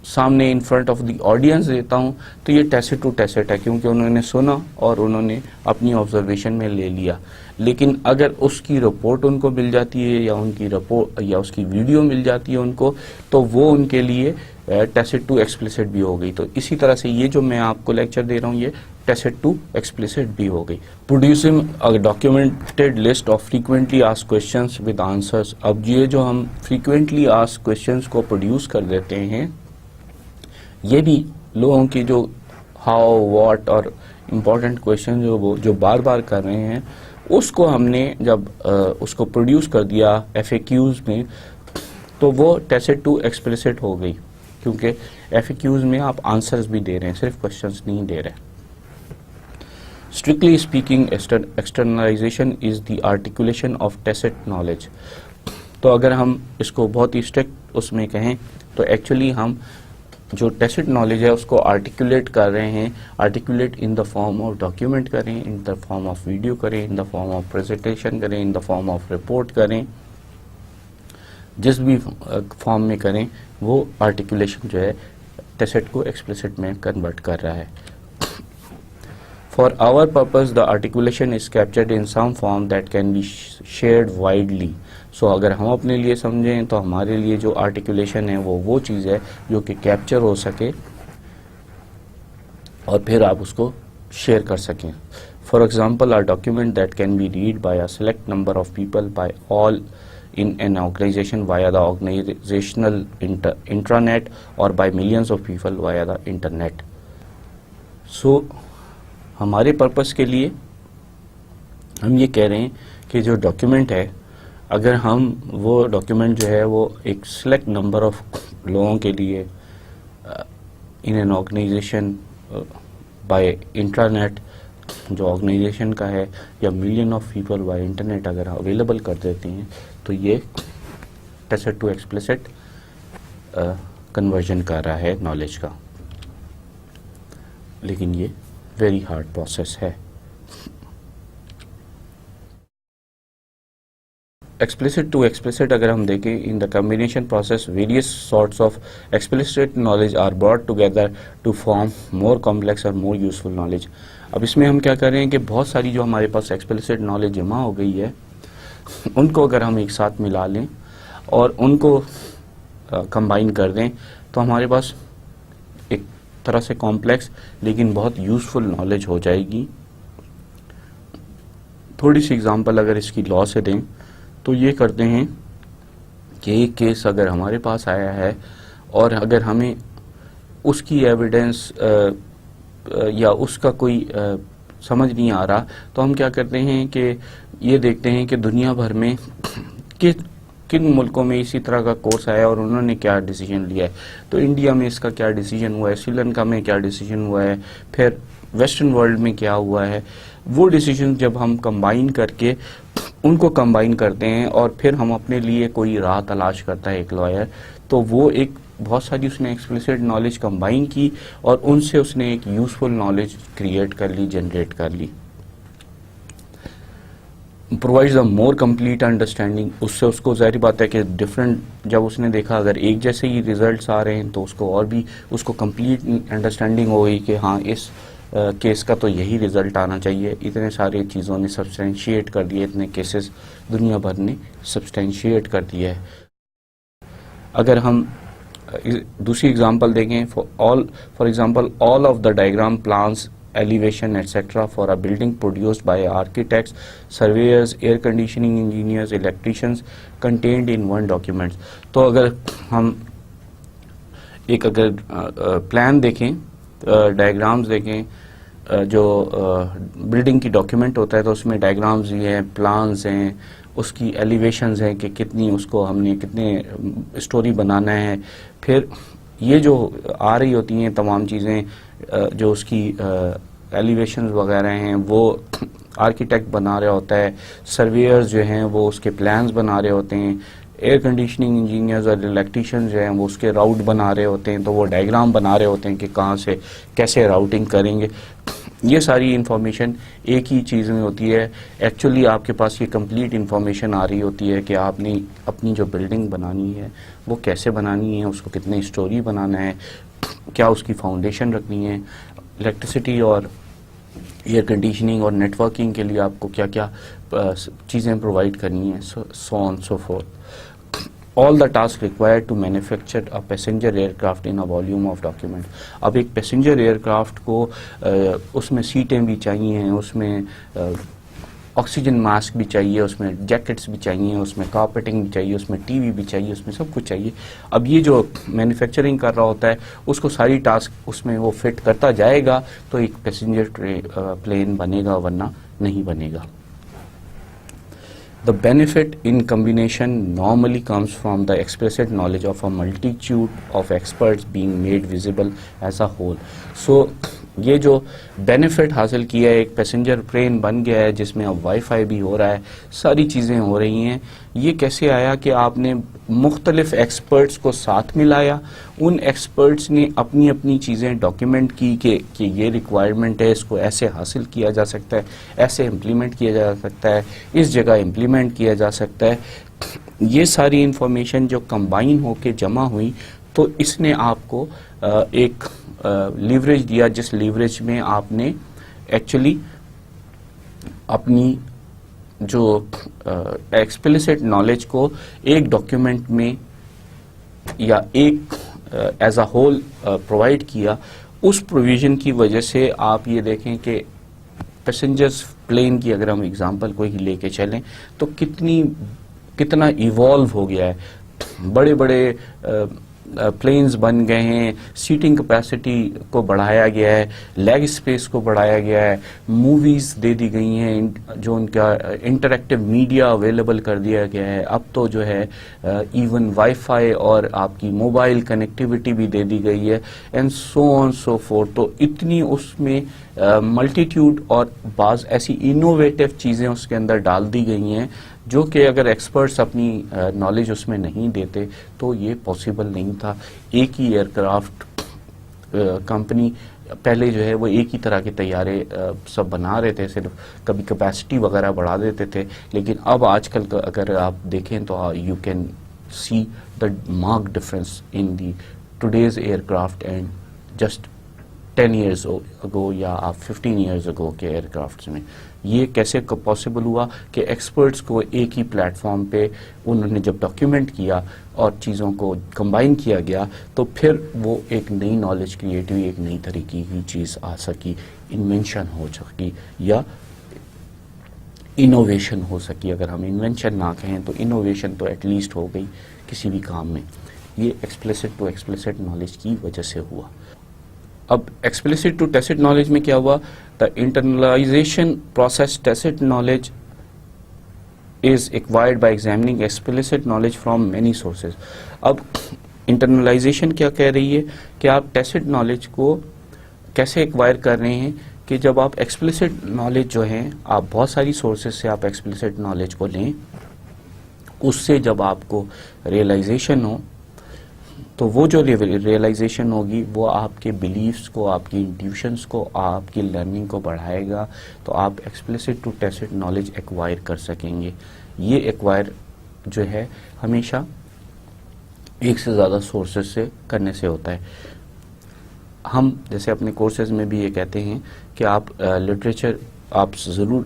سامنے in front of the audience دیتا ہوں تو یہ ٹیسٹ ٹو ٹیسٹ ہے، کیونکہ انہوں نے سنا اور انہوں نے اپنی آبزرویشن میں لے لیا. لیکن اگر اس کی رپورٹ ان کو مل جاتی ہے یا ان کی رپورٹ یا اس کی ویڈیو مل جاتی ہے ان کو، تو وہ ان کے لیے ٹیسٹ ٹو ایکسپلیسٹ بھی ہو گئی. تو اسی طرح سے یہ جو میں آپ کو لیکچر دے رہا ہوں یہ ٹیسٹ ٹو ایکسپلیسٹ بھی ہو گئی. Producing a documented list of frequently asked questions with answers. اب یہ جو ہم فریکوینٹلی آسکڈ کوسچنس کو پروڈیوس کر دیتے ہیں، یہ بھی لوگوں کی جو ہاؤ واٹ اور امپورٹنٹ کویشچن جو بار بار کر رہے ہیں، اس کو ہم نے جب اس کو پروڈیوس کر دیا ایف اے کیوز میں، تو وہ ٹیسٹ ٹو ایکسپلیسٹ ہو گئی، کیونکہ ایف اے کیوز میں آپ آنسرز بھی دے رہے ہیں، صرف کویشچنس نہیں دے رہے. Strictly speaking, externalization is the articulation of tacit knowledge. تو اگر ہم اس کو بہت ہی اسٹرکٹ اس میں کہیں تو ایکچولی ہم جو ٹیسٹ نالج ہے اس کو آرٹیکولیٹ کر رہے ہیں. Articulate in the form of document کریں، ان دا فارم آف ویڈیو کریں، ان دا فارم آف پریزنٹیشن کریں، ان دا فارم آف رپورٹ کریں، جس بھی فارم میں کریں وہ آرٹیکولیشن جو ہے ٹیسٹ کو ایکسپلیسٹ میں کنورٹ کر رہا ہے. For our purpose, the articulation is captured in some form that can be shared widely. So اگر ہم اپنے لیے سمجھیں تو ہمارے لیے جو آرٹیکولیشن ہے وہ چیز ہے جو کہ کیپچر ہو سکے اور پھر آپ اس کو شیئر کر سکیں. For example, a document that can be read by a select number of people by all in an organization via the organizational intranet or by millions of people via the internet. So ہمارے purpose کے لیے ہم یہ کہہ رہے ہیں کہ جو ڈاکیومنٹ ہے، اگر ہم وہ ڈاکیومنٹ جو ہے وہ ایک سلیکٹ نمبر آف لوگوں کے لیے in an organization by internet جو آرگنائزیشن کا ہے، یا million of people by internet اگر اویلیبل کر دیتے ہیں، تو یہ ٹیسٹ ٹو ایکسپلیسٹ کنورژن کر رہا ہے نالج کا. لیکن یہ ویری ہارڈ پروسیس ہے. ایکسپلیسٹ ٹو ایکسپلیسٹ اگر ہم دیکھیں، in the combination process various sorts of explicit knowledge are brought together to form more complex or more useful knowledge. اب اس میں ہم کیا کر رہے ہیں کہ بہت ساری جو ہمارے پاس ایکسپلیسٹ نالج جمع ہو گئی ہے، ان کو اگر ہم ایک ساتھ ملا لیں اور ان کو کمبائن کر دیں تو ہمارے پاس ایک طرح سے کمپلیکس لیکن بہت یوزفل نالج ہو جائے گی. تھوڑی سی اگزامپل اگر اس کی لا سے دیں تو یہ کرتے ہیں کہ ایک کیس اگر ہمارے پاس آیا ہے اور اگر ہمیں اس کی ایویڈنس یا اس کا کوئی سمجھ نہیں آ رہا، تو ہم کیا کرتے ہیں کہ یہ دیکھتے ہیں کہ دنیا بھر میں کن ملکوں میں اسی طرح کا کورس آیا اور انہوں نے کیا ڈیسیجن لیا ہے. تو انڈیا میں اس کا کیا ڈیسیجن ہوا ہے، سری لنکا میں کیا ڈیسیجن ہوا ہے، پھر ویسٹرن ورلڈ میں کیا ہوا ہے. وہ ڈیسیجن جب ہم کمبائن کر کے ان کو کمبائن کرتے ہیں اور پھر ہم اپنے لیے کوئی راہ تلاش کرتا ہے ایک لائر، تو وہ ایک بہت ساری اس نے ایکسپلیسٹ نالج کمبائن کی اور ان سے اس نے ایک یوزفل نالج کریٹ کر لی، جنریٹ کر لی. Provides a more complete understanding. اس سے اس کو ظاہر بات ہے کہ ڈفرینٹ جب اس نے دیکھا اگر ایک جیسے ہی ریزلٹس آ رہے ہیں تو اس کو اور بھی اس کو کمپلیٹ انڈرسٹینڈنگ ہو گئی کہ ہاں اس کیس کا تو یہی ریزلٹ آنا چاہیے. اتنے سارے چیزوں نے سبسٹینشیٹ کر دیے، اتنے کیسز دنیا بھر نے سبسٹینشیٹ کر دیا ہے. اگر ہم دوسری اگزامپل دیکھیں، for example all of the diagram plans elevation etc. for a building produced by architects, surveyors, air conditioning engineers, electricians contained in one document. تو اگر ہم ایک اگر پلان دیکھیں، ڈائیگرامز دیکھیں، جو بلڈنگ کی ڈاکیومنٹ ہوتا ہے تو اس میں ڈائیگرامز بھی ہیں، پلانز ہیں، اس کی ایلیویشنز ہیں کہ کتنی اس کو ہم نے کتنے اسٹوری بنانا ہے. پھر یہ جو آ رہی ہوتی ہیں تمام چیزیں جو اس کی ایلیویشنز وغیرہ ہیں وہ آرکیٹیکٹ بنا رہا ہوتا ہے، سرویئرز جو ہیں وہ اس کے پلانز بنا رہے ہوتے ہیں، ایئر کنڈیشننگ انجینئرز اور الیکٹریشینز جو ہیں وہ اس کے راؤٹ بنا رہے ہوتے ہیں، تو وہ ڈائیگرام بنا رہے ہوتے ہیں کہ کہاں سے کیسے راؤٹنگ کریں گے. یہ ساری انفارمیشن ایک ہی چیز میں ہوتی ہے. ایکچولی آپ کے پاس یہ کمپلیٹ انفارمیشن آ رہی ہوتی ہے کہ آپ نے اپنی جو بلڈنگ بنانی ہے وہ کیسے بنانی ہے, اس کو کتنے اسٹوری بنانا ہے, کیا اس کی فاؤنڈیشن رکھنی ہے, الیکٹریسٹی اور ایئر کنڈیشننگ اور نیٹ ورکنگ کے لیے آپ کو کیا کیا چیزیں پرووائڈ کرنی ہیں, so on so forth. All the tasks required to manufacture a passenger aircraft in a volume of document. اب ایک پیسنجر ایئر کرافٹ کو اس میں سیٹیں بھی چاہیے, اس میں آکسیجن ماسک بھی چاہیے, اس میں جیکٹس بھی چاہیے, اس میں کارپیٹنگ بھی چاہیے, اس میں ٹی وی بھی چاہیے, اس میں سب کچھ چاہیے. اب یہ جو مینوفیکچرنگ کر رہا ہوتا ہے اس کو ساری ٹاسک اس میں وہ فٹ کرتا جائے گا تو ایک پیسنجر پلین بنے گا, ورنہ نہیں بنے گا. The benefit in combination normally comes from the explicit knowledge of a multitude of experts being made visible as a whole. So یہ جو بینیفٹ حاصل کیا ہے, ایک پیسنجر پلین بن گیا ہے جس میں اب وائی فائی بھی ہو رہا ہے, ساری چیزیں ہو رہی ہیں. یہ کیسے آیا کہ آپ نے مختلف ایکسپرٹس کو ساتھ ملایا, ان ایکسپرٹس نے اپنی اپنی چیزیں ڈاکیومنٹ کی کہ یہ ریکوائرمنٹ ہے, اس کو ایسے حاصل کیا جا سکتا ہے, ایسے امپلیمنٹ کیا جا سکتا ہے, اس جگہ امپلیمنٹ کیا جا سکتا ہے. یہ ساری انفارمیشن جو کمبائن ہو کے جمع ہوئی تو اس نے آپ کو ایک لیوریج دیا, جس لیوریج میں آپ نے ایکچولی اپنی جو ایکسپلیسٹ نالج کو ایک ڈاکیومنٹ میں یا ایک ایز اے ہول پرووائڈ کیا. اس پروویژن کی وجہ سے آپ یہ دیکھیں کہ پیسنجرز پلین کی اگر ہم اگزامپل کوئی لے کے چلیں تو کتنا ایوالو ہو گیا ہے. بڑے بڑے پلینز بن گئے ہیں, سیٹنگ کیپیسٹی کو بڑھایا گیا ہے, لیگ اسپیس کو بڑھایا گیا ہے, موویز دے دی گئی ہیں, جو ان کا انٹریکٹیو میڈیا اویلیبل کر دیا گیا ہے. اب تو جو ہے ایون وائی فائی اور آپ کی موبائل کنیکٹیوٹی بھی دے دی گئی ہے, and so on so fourth. تو اتنی اس میں ملٹیٹیوڈ اور بعض ایسی انوویٹو چیزیں اس کے اندر ڈال دی گئی ہیں جو کہ اگر ایکسپرٹس اپنی نالج اس میں نہیں دیتے تو یہ پاسبل نہیں تھا. ایک ہی ایئر کرافٹ کمپنی پہلے جو ہے وہ ایک ہی طرح کے طیارے سب بنا رہے تھے, صرف کبھی کیپیسٹی وغیرہ بڑھا دیتے تھے. لیکن اب آج کل اگر آپ دیکھیں تو you can see the mark difference in the today's aircraft and just 10 years ago یا 15 years ago کے ایئر کرافٹس میں. یہ کیسے پاسبل ہوا کہ ایکسپرٹس کو ایک ہی پلیٹ فارم پہ انہوں نے جب ڈاکیومنٹ کیا اور چیزوں کو کمبائن کیا گیا تو پھر وہ ایک نئی نالج کریٹ ہوئی, ایک نئی طریقے کی چیز آ سکی, انوینشن ہو سکی یا انوویشن ہو سکی. اگر ہم انوینشن نہ کہیں تو انوویشن تو ایٹ لیسٹ ہو گئی کسی بھی کام میں. یہ ایکسپلیسٹ ٹو ایکسپلیسٹ نالج کی وجہ سے ہوا. اب ایکسپلیسٹ ٹو ٹیسٹ نالج میں کیا ہوا, the internalization process tacit knowledge is acquired by examining explicit knowledge from many sources. اب انٹرنلائزیشن کیا کہہ رہی ہے کہ آپ ٹیسٹ نالج کو کیسے ایکوائر کر رہے ہیں کہ جب آپ ایکسپلیسٹ نالج جو ہیں آپ بہت ساری سورسز سے آپ ایکسپلیسٹ نالج کو لیں, اس سے جب آپ کو ریئلائزیشن ہو تو وہ جو ریئلائزیشن ہوگی وہ آپ کے بلیفس کو, آپ کی انٹیوشنس کو, آپ کی لرننگ کو بڑھائے گا, تو آپ explicit to tacit knowledge acquire کر سکیں گے. یہ ایکوائر جو ہے ہمیشہ ایک سے زیادہ سورسز سے کرنے سے ہوتا ہے. ہم جیسے اپنے کورسز میں بھی یہ کہتے ہیں کہ آپ لٹریچر آپ ضرور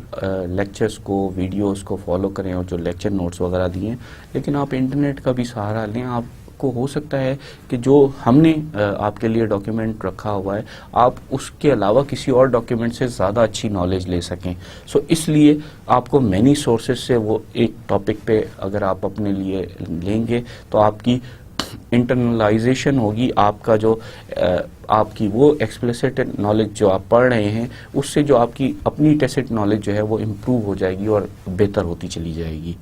لیکچرز کو, ویڈیوز کو فالو کریں اور جو لیکچر نوٹس وغیرہ دیے ہیں, لیکن آپ انٹرنیٹ کا بھی سہارا لیں. آپ کو ہو سکتا ہے کہ جو ہم نے آپ کے لیے ڈاکیومنٹ رکھا ہوا ہے آپ اس کے علاوہ کسی اور ڈاکیومنٹ سے زیادہ اچھی نالج لے سکیں. سو اس لیے آپ کو مینی سورسز سے وہ ایک ٹاپک پہ اگر آپ اپنے لیے لیں گے تو آپ کی انٹرنلائزیشن ہوگی, آپ کا جو آپ کی وہ ایکسپلیسٹ نالج جو آپ پڑھ رہے ہیں اس سے جو آپ کی اپنی ٹیسٹ نالج جو ہے وہ امپروو ہو جائے گی اور بہتر ہوتی چلی جائے گی.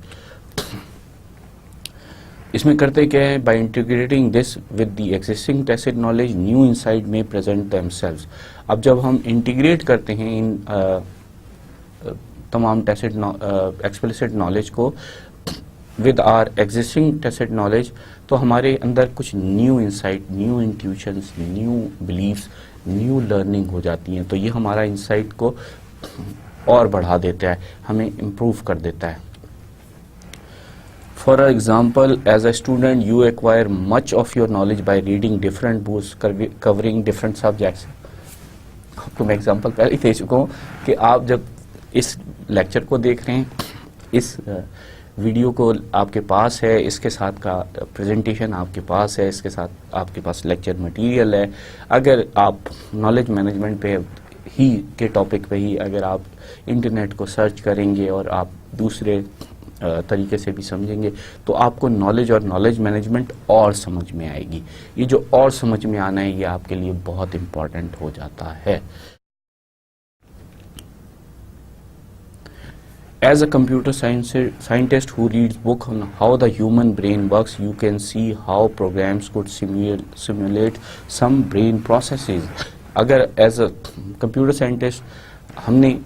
اس میں کرتے کیا ہے, by integrating this with the existing tacit knowledge new insight میں پریزنٹ دیم سیلوز. اب جب ہم انٹیگریٹ کرتے ہیں ان تمام ٹیسٹ ایکسپلیسٹ نالج کو with our existing tacit knowledge تو ہمارے اندر کچھ new insight, new intuitions, new beliefs new learning ہو جاتی ہیں. تو یہ ہمارا انسائٹ کو اور بڑھا دیتا ہے, ہمیں امپروو کر دیتا ہے. For example, as a student, you acquire much of your knowledge by reading different books covering different subjects. آپ کو میں ایگزامپل پہلے ہی دے چکا ہوں کہ آپ جب اس لیکچر کو دیکھ رہے ہیں, اس ویڈیو کو آپ کے پاس ہے, اس کے ساتھ کا پریزنٹیشن آپ کے پاس ہے, اس کے ساتھ آپ کے پاس لیکچر مٹیریل ہے. اگر آپ نالج مینجمنٹ پہ ہی کے ٹاپک پہ ہی اگر آپ انٹرنیٹ کو سرچ کریں گے اور آپ دوسرے طریقے سے بھی سمجھیں گے تو آپ کو نالج اور نالج مینجمنٹ اور سمجھ میں آئے گی. یہ جو اور سمجھ میں آنا ہے یہ آپ کے لیے بہت امپورٹنٹ ہو جاتا ہے. As a computer scientist who reads book on how the human brain works, you can see how programs could simulate some brain processes. اگر ایز اے کمپیوٹر سائنٹسٹ ہم نے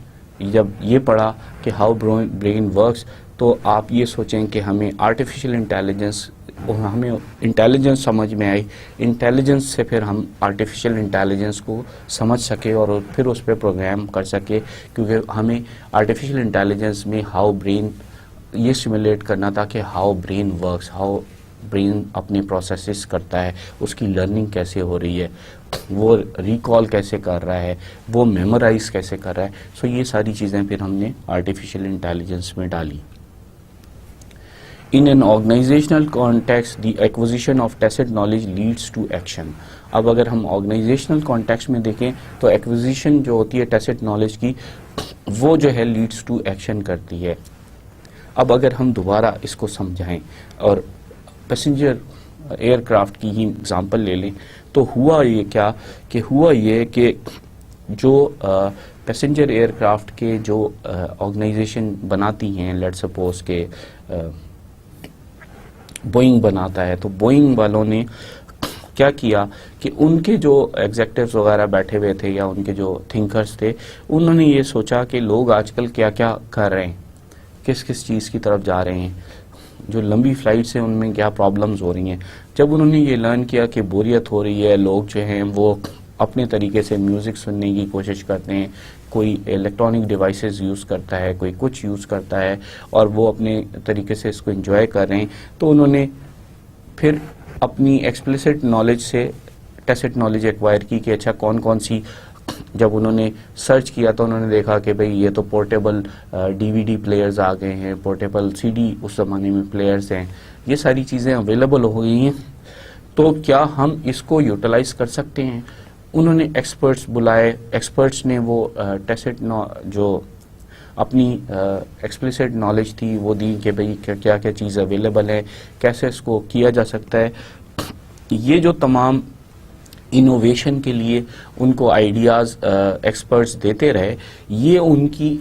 جب یہ پڑھا کہ ہاؤ برین ورکس, تو آپ یہ سوچیں کہ ہمیں آرٹیفیشیل انٹیلیجنس, ہمیں انٹیلیجنس سمجھ میں آئی, انٹیلیجنس سے پھر ہم آرٹیفیشیل انٹیلیجنس کو سمجھ سکے اور پھر اس پہ پروگرام کر سکے, کیونکہ ہمیں آرٹیفیشیل انٹیلیجنس میں ہاؤ برین یہ سیمولیٹ کرنا تھا کہ how brain works, how brain اپنے پروسیسز کرتا ہے, اس کی لرننگ کیسے ہو رہی ہے, وہ ریکال کیسے کر رہا ہے, وہ میمورائز کیسے کر رہا ہے. سو یہ ساری چیزیں پھر ہم نے آرٹیفیشیل انٹیلیجنس میں ڈالی. In an organizational context, the acquisition of tacit knowledge leads to action. اب اگر ہم آرگنائزیشنل کانٹیکسٹ میں دیکھیں تو ایکوزیشن جو ہوتی ہے ٹیسٹ نالج کی, وہ جو ہے لیڈس ٹو ایکشن کرتی ہے. اب اگر ہم دوبارہ اس کو سمجھائیں اور پیسنجر ایئر کرافٹ کی ہی اگزامپل لے لیں تو ہوا یہ کہ جو پیسنجر ایئر کرافٹ کے جو آرگنائزیشن بناتی ہیں, لیٹ سپوز کہ بوئنگ بناتا ہے, تو بوئنگ والوں نے کیا کیا کہ ان کے جو ایگزیکٹوز وغیرہ بیٹھے ہوئے تھے یا ان کے جو تھنکرز تھے, انہوں نے یہ سوچا کہ لوگ آج کل کیا کیا کر رہے ہیں, کس کس چیز کی طرف جا رہے ہیں, جو لمبی فلائٹس ہیں ان میں کیا پرابلمز ہو رہی ہیں. جب انہوں نے یہ لرن کیا کہ بوریت ہو رہی ہے, لوگ جو ہیں وہ اپنے طریقے سے میوزک سننے کی کوشش کرتے ہیں, کوئی الیکٹرانک ڈیوائسز یوز کرتا ہے, کوئی کچھ یوز کرتا ہے, اور وہ اپنے طریقے سے اس کو انجوائے کر رہے ہیں, تو انہوں نے پھر اپنی ایکسپلیسٹ نالج سے ٹیسٹ نالج ایکوائر کی کہ اچھا کون کون سی. جب انہوں نے سرچ کیا تو انہوں نے دیکھا کہ بھئی یہ تو پورٹیبل ڈی وی ڈی پلیئرز آ گئے ہیں, پورٹیبل سی ڈی اس زمانے میں پلیئرز ہیں, یہ ساری چیزیں اویلیبل ہو گئی ہیں, تو کیا ہم اس کو یوٹیلائز کر سکتے ہیں. انہوں نے ایکسپرٹس بلائے, ایکسپرٹس نے وہ ٹیسٹ جو اپنی ایکسپلیسٹ نالج تھی وہ دی کہ بھئی کیا کیا چیز اویلیبل ہے, کیسے اس کو کیا جا سکتا ہے. یہ جو تمام انوویشن کے لیے ان کو آئیڈیاز ایکسپرٹس دیتے رہے, یہ ان کی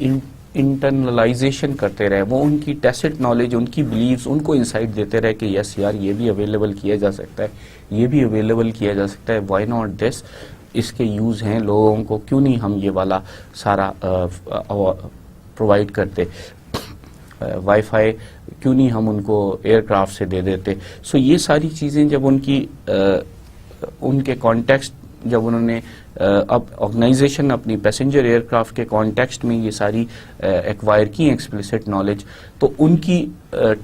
انٹرنلائزیشن کرتے رہے, وہ ان کی ٹیسٹ نالج, ان کی بلیفز ان کو انسائٹ دیتے رہے کہ یس یار یہ بھی اویلیبل کیا جا سکتا ہے, یہ بھی اویلیبل کیا جا سکتا ہے, وائی ناٹ دس, اس کے یوز ہیں لوگوں کو, کیوں نہیں ہم یہ والا سارا پرووائڈ کرتے, وائی فائی کیوں نہیں ہم ان کو ایئر کرافٹ سے دے دیتے. سو یہ ساری چیزیں جب ان کے کانٹیکسٹ, جب انہوں نے اب آرگنائزیشن اپنی پیسنجر ایئر کرافٹ کے کانٹیکسٹ میں یہ ساری ایکوائر کی ایکسپلیسٹ نالج, تو ان کی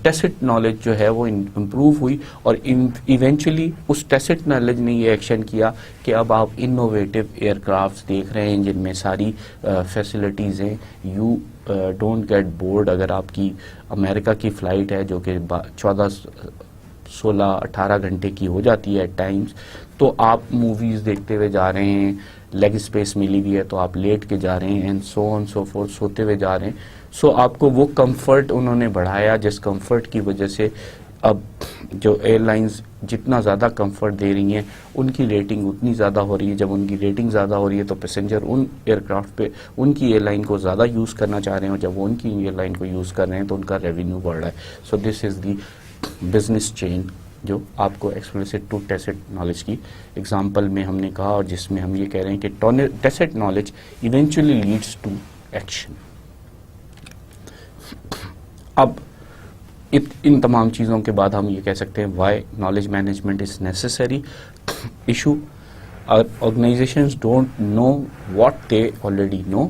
ٹیسٹ نالج جو ہے وہ امپروو ہوئی, اور ایونچولی اس ٹیسٹ نالج نے یہ ایکشن کیا کہ اب آپ انوویٹو ایئر کرافٹ دیکھ رہے ہیں جن میں ساری فیسلٹیز ہیں. You don't get bored. اگر آپ کی امریکہ کی فلائٹ ہے جو کہ 16-18 گھنٹے کی ہو جاتی ہے ایٹ ٹائمز, تو آپ موویز دیکھتے ہوئے جا رہے ہیں, لیگ اسپیس ملی ہوئی ہے تو آپ لیٹ کے جا رہے ہیں, and so on so fourth, سوتے ہوئے جا رہے ہیں. سو آپ کو وہ کمفرٹ انہوں نے بڑھایا, جس کمفرٹ کی وجہ سے اب جو ایئر لائنز جتنا زیادہ کمفرٹ دے رہی ہیں ان کی ریٹنگ اتنی زیادہ ہو رہی ہے. جب ان کی ریٹنگ زیادہ ہو رہی ہے تو پیسنجر ان ایئر کرافٹ پہ ان کی ایئر لائن کو زیادہ یوز کرنا چاہ رہے ہیں, اور جب وہ ان کی ایئر لائن کو یوز کر رہے ہیں تو ان کا ریونیو بڑھ رہا ہے. So this is the business چین جو آپ کو ایکسپلیسٹ ٹو ٹیسٹ نالج کی ایگزامپل میں ہم نے کہا, اور جس میں ہم یہ کہہ رہے ہیں کہ tacit knowledge eventually leads to action. اب ان تمام چیزوں کے بعد ہم یہ کہہ سکتے ہیں why knowledge management is necessary issue. Organizations don't know what they already know.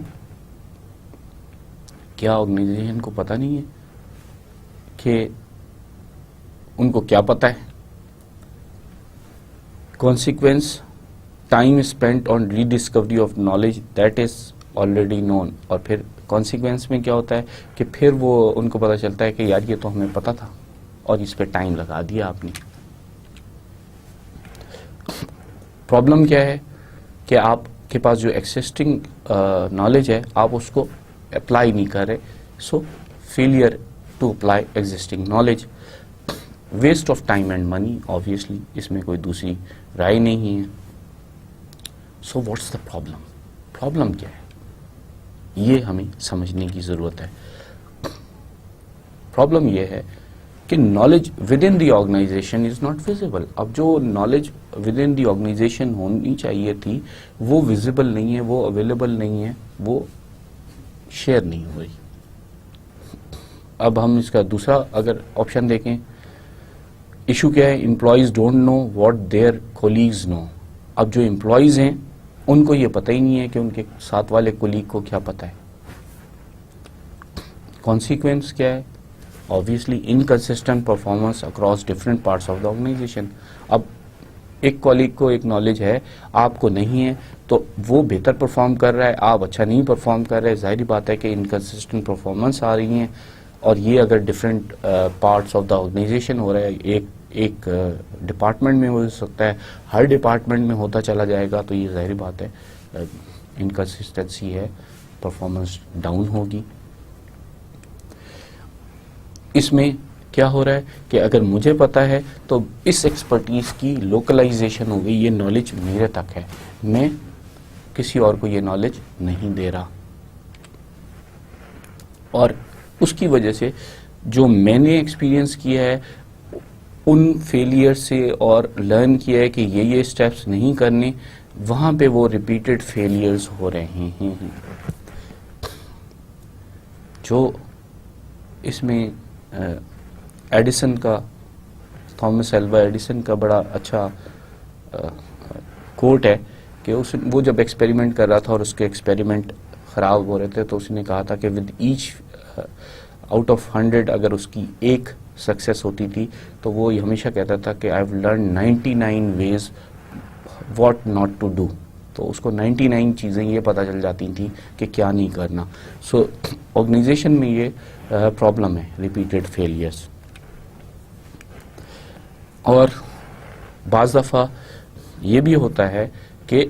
کیا آرگنائزیشن کو پتہ نہیں ہے کہ ان کو کیا پتہ ہے؟ Consequence, time spent on rediscovery of knowledge that is already known. اور پھر consequence میں کیا ہوتا ہے کہ پھر وہ ان کو پتہ چلتا ہے کہ یار یہ تو ہمیں پتہ تھا اور اس پہ ٹائم لگا دیا آپ نے. پرابلم کیا ہے کہ آپ کے پاس جو ایکسسٹنگ نالج ہے آپ اس کو اپلائی نہیں کر رہے. So failure to apply existing knowledge, waste of time and money. Obviously اس میں کوئی دوسری رائے نہیں ہے. So what's the problem? Problem کیا ہے یہ ہمیں سمجھنے کی ضرورت ہے. پرابلم یہ ہے کہ knowledge within the organization is not visible. اب جو knowledge within the organization ہونی چاہیے تھی وہ ویزیبل نہیں ہے، وہ اویلیبل نہیں ہے، وہ شیئر نہیں ہو رہی. اب ہم اس کا دوسرا اگر آپشن دیکھیں، ایشو کیا ہے؟ Employees don't know what their colleagues know. اب جو امپلائیز ہیں ان کو یہ پتہ ہی نہیں ہے کہ ان کے ساتھ والے کولیگ کو کیا پتہ ہے. کانسیکوینس کیا ہے؟ obviously inconsistent performance across different parts of the organization. اب ایک کولیگ کو ایک نالج ہے، آپ کو نہیں ہے، تو وہ بہتر پرفارم کر رہا ہے، آپ اچھا نہیں پرفارم کر رہے. ظاہری بات ہے کہ انکنسسٹنٹ پرفارمنس آ رہی ہیں، اور یہ اگر different parts of the organisation ہو رہا ہے، ایک ڈپارٹمنٹ میں ہو سکتا ہے، ہر ڈپارٹمنٹ میں ہوتا چلا جائے گا، تو یہ ظاہری بات ہے انکنسسٹنسی ہے، پرفارمنس ڈاؤن ہوگی. اس میں کیا ہو رہا ہے کہ اگر مجھے پتا ہے تو اس ایکسپرٹیز کی لوکلائزیشن ہو گئی، یہ نالج میرے تک ہے، میں کسی اور کو یہ نالج نہیں دے رہا. اور اس کی وجہ سے جو میں نے ایکسپیرینس کیا ہے ان فیلئر سے اور لرن کیا ہے کہ یہ اسٹیپس نہیں کرنے، وہاں پہ وہ ریپیٹڈ فیلئرز ہو رہے ہیں. جو اس میں ایڈیسن کا، تھامس ایلوا ایڈیسن کا بڑا اچھا کوٹ ہے کہ وہ جب ایکسپیریمنٹ کر رہا تھا اور اس کے ایکسپیریمنٹ خراب ہو رہے تھے تو اس نے کہا تھا کہ ود ایچ آؤٹ آف 100 اگر اس کی ایک سکسیس ہوتی تھی تو وہ ہمیشہ کہتا تھا کہ I have learn 99 ways what not to do. تو اس کو 99 چیزیں یہ پتہ چل جاتی تھیں کہ کیا نہیں کرنا. سو آرگنائزیشن میں یہ پرابلم ہے، ریپیٹڈ فیلئرس. اور بعض دفعہ یہ بھی ہوتا ہے کہ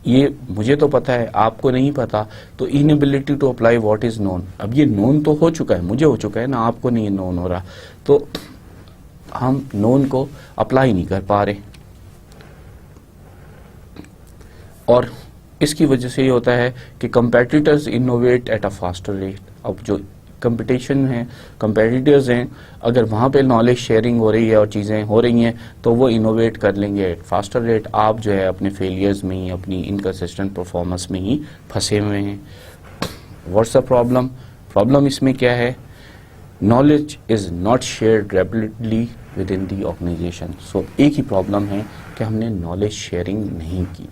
یہ مجھے تو پتا ہے آپ کو نہیں پتا، تو inability to apply what is نون. اب یہ نون تو ہو چکا ہے، مجھے ہو چکا ہے نا، آپ کو نہیں نون ہو رہا، تو ہم نون کو اپلائی نہیں کر پا رہے. اور اس کی وجہ سے یہ ہوتا ہے کہ competitors innovate at a faster rate. اب جو کمپٹیشن ہیں، کمپیٹیٹرز ہیں، اگر وہاں پہ نالج شیئرنگ ہو رہی ہے اور چیزیں ہو رہی ہیں تو وہ انوویٹ کر لیں گے ایٹ فاسٹر ریٹ. آپ جو ہے اپنے فیلئرز میں ہی، اپنی انکنسسٹنٹ پرفارمنس میں ہی پھنسے ہوئے ہیں. What's the problem? پرابلم اس میں کیا ہے؟ Knowledge is not shared repeatedly within the organisation. So ایک ہی پرابلم ہے کہ ہم نے نالج شیئرنگ نہیں کی.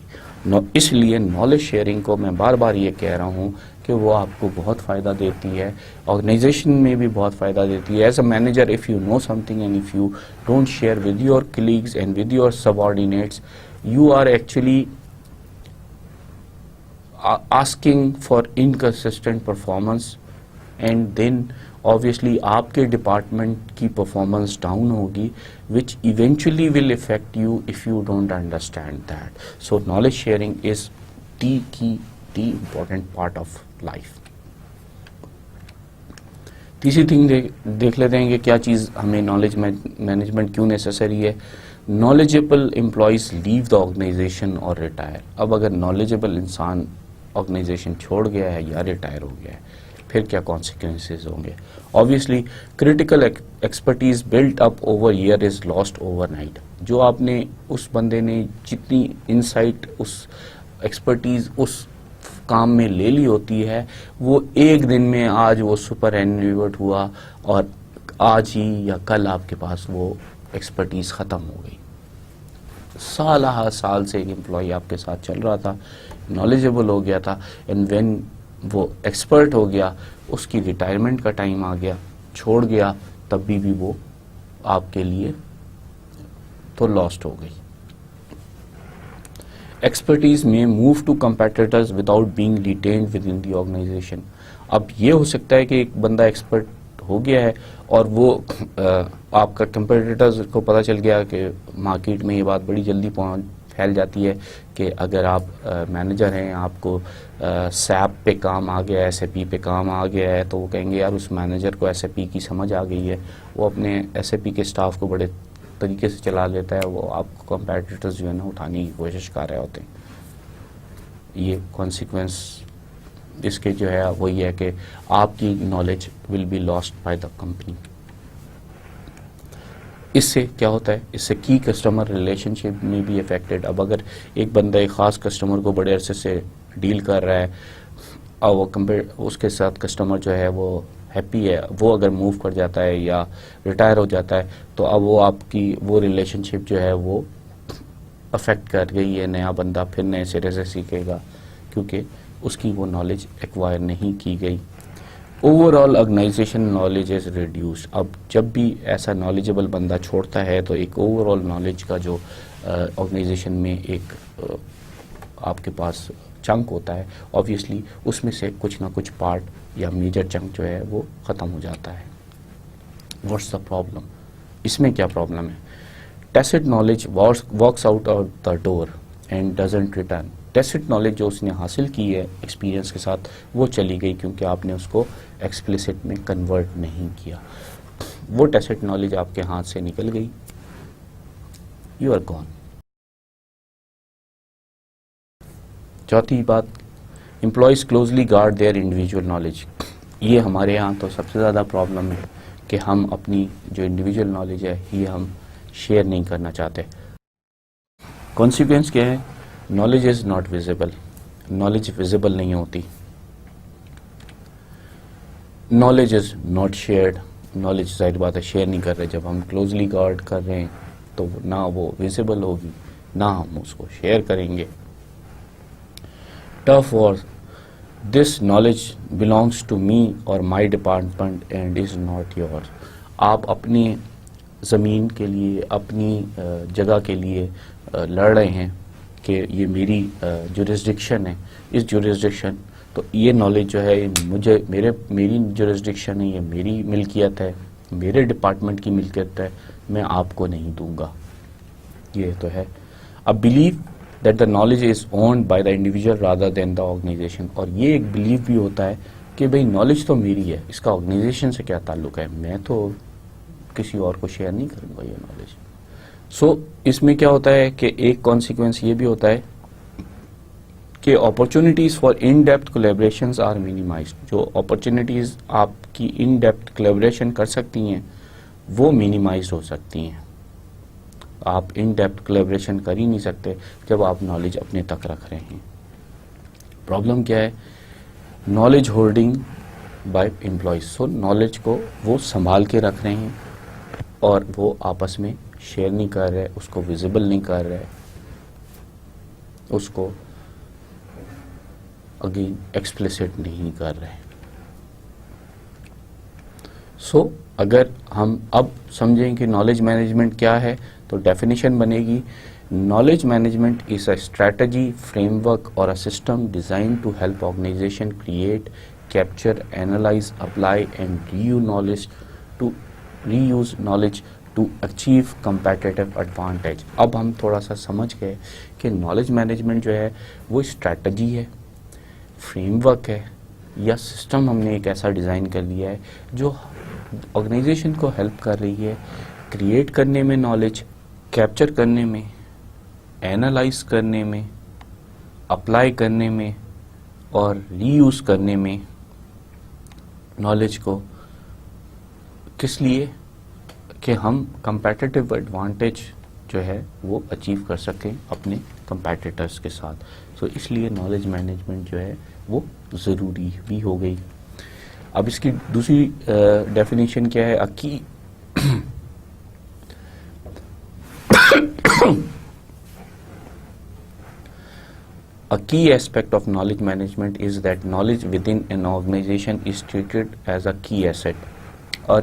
اس لیے نالج شیئرنگ کو میں بار بار یہ کہہ رہا ہوں کہ وہ آپ کو بہت فائدہ دیتی ہے، آرگنائزیشن میں بھی بہت فائدہ دیتی ہے. As a manager, if you know something and if you don't share with your colleagues and with your subordinates, you are actually asking for inconsistent performance, and then obviously آپ کے department کی performance down ہوگی which eventually will affect you if you don't understand that. So knowledge sharing is the key, the important part of life. تیسری thing دیکھ لیتے ہیں کہ کیا چیز ہمیں نالج مینجمنٹ کیوں نیسیسری ہے. knowledgeable employees leave the organization or retire. اب اگر knowledgeable انسان آرگنائزیشن چھوڑ گیا ہے یا ریٹائر ہو گیا ہے، پھر کیا کانسیکوینسز ہوں گے؟ Obviously critical expertise built up over year is lost overnight. جو آپ نے اس بندے نے جتنی انسائٹ، اس ایکسپرٹیز اس کام میں لے لی ہوتی ہے، وہ ایک دن میں آج وہ سپر اینیویٹ ہوا اور آج ہی یا کل آپ کے پاس وہ ایکسپرٹیز ختم ہو گئی. سالہ سال سے ایک امپلائی آپ کے ساتھ چل رہا تھا, نالجبل ہو گیا تھا, اینڈ وین وہ ایکسپرٹ ہو گیا, اس کی ریٹائرمنٹ کا ٹائم آ گیا, چھوڑ گیا, تب بھی وہ آپ کے لیے تو لاسٹ ہو گئی. ایکسپرٹیز میں move to competitors without being retained within the organization. اب یہ ہو سکتا ہے کہ ایک بندہ ایکسپرٹ ہو گیا ہے اور وہ آپ کا کمپیٹیٹرز کو پتہ چل گیا کہ مارکیٹ میں یہ بات بڑی جلدی پھیل جاتی ہے کہ اگر آپ مینیجر ہیں, آپ کو سیپ پہ کام آ گیا ہے, ایس اے پی پہ کام آ گیا ہے, تو وہ کہیں گے یار اس مینیجر کو ایس اے پی کی سمجھ آ گئی ہے, وہ اپنے ایس اے پی کے اسٹاف کو بڑے طریقے سے چلا لیتا ہے, وہ آپ کو کمپیٹیٹرز جو ہے نا اٹھانے کی کوشش کر رہے ہوتے ہیں. یہ کانسیکوینس اس کے جو ہے وہ یہ ہے کہ آپ کی knowledge will be lost by the company. اس سے کیا ہوتا ہے, اس سے کی کسٹمر ریلیشن شپ میں بھی افیکٹڈ. اب اگر ایک بندہ ایک خاص کسٹمر کو بڑے عرصے سے ڈیل کر رہا ہے اور وہ اس کے ساتھ کسٹمر جو ہے وہ ہیپی ہے, وہ اگر موو کر جاتا ہے یا ریٹائر ہو جاتا ہے, تو اب وہ آپ کی وہ ریلیشن شپ جو ہے وہ افیکٹ کر گئی ہے. نیا بندہ پھر نئے سرے سے سیکھے گا کیونکہ اس کی وہ نالج ایکوائر نہیں کی گئی. Overall organization knowledge is reduced. اب جب بھی ایسا نالجبل بندہ چھوڑتا ہے تو ایک اوور آل نالج کا جو آرگنائزیشن میں ایک آپ کے پاس چنک ہوتا ہے, آبویسلی اس میں سے کچھ نہ کچھ پارٹ یا میجر چنک جو ہے وہ ختم ہو جاتا ہے. What's the problem? اس میں کیا پرابلم ہے؟ Test knowledge walks out of the door and doesn't return. Test knowledge جو اس نے حاصل کی ہے ایکسپیرینس کے ساتھ, وہ چلی گئی کیونکہ آپ نے اس کو ایکسپلیسٹ میں کنورٹ نہیں کیا. وہ ٹیسٹ نالج آپ کے ہاتھ سے نکل گئی, یو آر گون. چوتھی بات, employees closely guard their individual knowledge. یہ ہمارے یہاں تو سب سے زیادہ پرابلم ہے کہ ہم اپنی جو انڈیویجول نالج ہے یہ ہم شیئر نہیں کرنا چاہتے. کانسیکوینس کیا ہے؟ Knowledge is not visible. Knowledge visible نہیں ہوتی. Knowledge is not shared. Knowledge ظاہر بات ہے شیئر نہیں کر رہے. جب ہم کلوزلی گارڈ کر رہے ہیں تو نہ وہ ویزیبل ہوگی نہ ہم اس کو شیئر کریں گے. ٹف اور this knowledge belongs to me or my department and is not yours. آپ اپنی زمین کے لیے, اپنی جگہ کے لیے لڑ رہے ہیں کہ یہ میری جورسڈکشن ہے, اس جورسڈکشن, تو یہ نالج جو ہے میری جورسڈکشن ہے, یہ میری ملکیت ہے, میرے ڈپارٹمنٹ کی ملکیت ہے, میں آپ کو نہیں دوں گا. یہ تو ہے. اب believe that the knowledge is owned by the individual rather than the organization. اور یہ ایک بلیو بھی ہوتا ہے کہ بھئی نالج تو میری ہے, اس کا آرگنائزیشن سے کیا تعلق ہے, میں تو کسی اور کو شیئر نہیں کروں گا یہ نالج. سو اس میں کیا ہوتا ہے کہ ایک کانسیکوینس یہ بھی ہوتا ہے کہ opportunities for in depth collaborations are minimized. جو اپرچونیٹیز آپ کی ان ڈیپتھ کولیبریشن کر سکتی ہیں وہ مینیمائزڈ ہو سکتی ہیں. آپ ان ڈیپتھ کولیبریشن کر ہی نہیں سکتے جب آپ نالج اپنے تک رکھ رہے ہیں. پرابلم کیا ہے؟ Knowledge holding by employees. So knowledge کو وہ سنبھال کے رکھ رہے ہیں اور وہ آپس میں شیئر نہیں کر رہے, اس کو ویزیبل نہیں کر رہے, اس کو اگین ایکسپلیسٹ نہیں کر رہے. سو اگر ہم اب سمجھیں کہ نالج مینجمنٹ کیا ہے تو ڈیفینیشن بنے گی: knowledge management is a strategy, framework or a system design to help organisation create, capture, analyse, apply and reuse knowledge to achieve competitive advantage. اب ہم تھوڑا سا سمجھ گئے کہ نالج مینجمنٹ جو ہے وہ اسٹریٹجی ہے, فریم ورک ہے, یا سسٹم ہم نے ایک ایسا ڈیزائن کر لیا ہے جو آرگنائزیشن کو ہیلپ کر رہی ہے کریٹ کرنے میں نالج, کیپچر کرنے میں, اینالائز کرنے میں, اپلائی کرنے میں اور ری یوز کرنے میں نالج کو. کس لیے؟ کہ ہم کمپیٹیٹیو ایڈوانٹیج جو ہے وہ اچیو کر سکیں اپنے کمپیٹیٹرز کے ساتھ. سو اس لیے نالج مینجمنٹ جو ہے وہ ضروری بھی ہو گئی. اب اس کی دوسری ڈیفینیشن کیا ہے؟ A key aspect of knowledge management is that knowledge within an organization is treated as a key asset. اور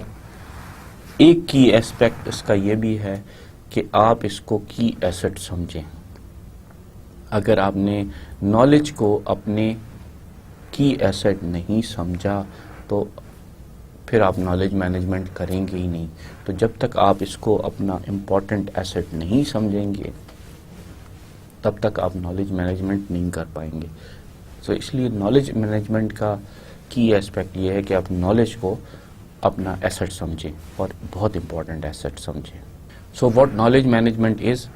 ایک کی ایسپیکٹ اس کا یہ بھی ہے کہ آپ اس کو کی ایسٹ سمجھیں. اگر آپ نے نالج کو اپنے کی ایسٹ نہیں سمجھا تو پھر آپ نالج مینجمنٹ کریں گے ہی نہیں. تو جب تک آپ اس کو اپنا امپورٹنٹ ایسٹ نہیں سمجھیں گے تب تک آپ نالج مینجمنٹ نہیں کر پائیں گے. سو اس لیے نالج مینجمنٹ کا کی ایسپیکٹ یہ ہے کہ آپ نالج کو اپنا ایسٹ سمجھیں اور بہت امپورٹنٹ ایسٹ سمجھیں. So what knowledge management is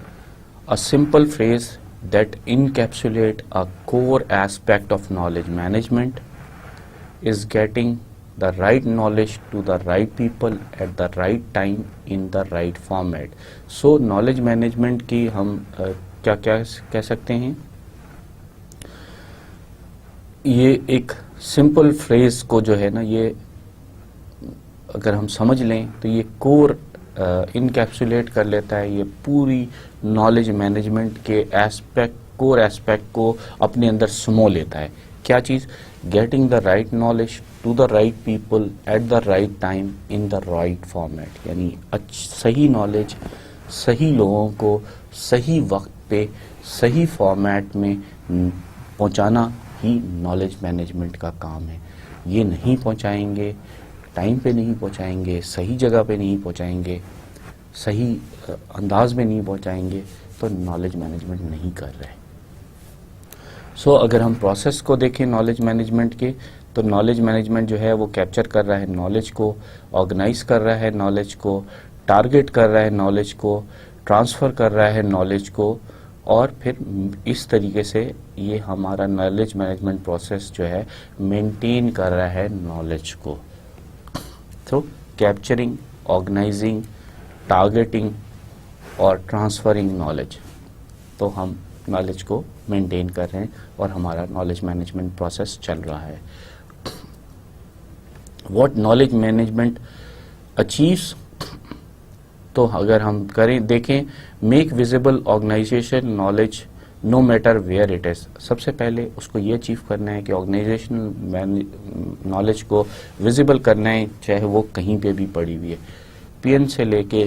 a simple phrase that encapsulate a core aspect of knowledge management is getting the right knowledge to the right people at the right time in the right format. So knowledge management کی ہم کیا کہہ سکتے ہیں؟ یہ ایک simple freeze کو جو ہے نا یہ اگر ہم سمجھ لیں تو یہ کور انکیپسولیٹ کر لیتا ہے، یہ پوری نالج مینجمنٹ کے کور ایسپیکٹ کو اپنے اندر سمو لیتا ہے. کیا چیز؟ Getting the right knowledge to the right people at the right time in the right format. یعنی صحیح نالج صحیح لوگوں کو صحیح وقت پہ صحیح فارمیٹ میں پہنچانا ہی نالج مینجمنٹ کا کام ہے. یہ نہیں پہنچائیں گے، ٹائم پہ نہیں پہنچائیں گے، صحیح جگہ پہ نہیں پہنچائیں گے، صحیح انداز میں نہیں پہنچائیں گے تو نالج مینجمنٹ نہیں کر رہے. سو اگر ہم پروسیس کو دیکھیں نالج مینجمنٹ کے تو نالج مینجمنٹ جو ہے وہ کیپچر کر رہا ہے نالج کو، آرگنائز کر رہا ہے نالج کو، ٹارگٹ کر رہا ہے نالج کو، ٹرانسفر کر رہا ہے نالج کو، اور پھر اس طریقے سے یہ ہمارا نالج مینجمنٹ پروسیس جو ہے مینٹین کر رہا ہے نالج کو. تو کیپچرنگ، آرگنائزنگ، ٹارگیٹنگ اور ٹرانسفرنگ نالج، تو ہم نالج کو مینٹین کر رہے ہیں اور ہمارا نالج مینجمنٹ پروسیس چل رہا ہے. واٹ نالج مینجمنٹ اچیوز، تو اگر ہم کریں دیکھیں make visible organisation knowledge no matter where it is. سب سے پہلے اس کو یہ اچیو کرنا ہے کہ آرگنائزیشنل نالج کو ویزیبل کرنا ہے، چاہے وہ کہیں پہ بھی پڑی ہوئی ہے. پی این سے لے کے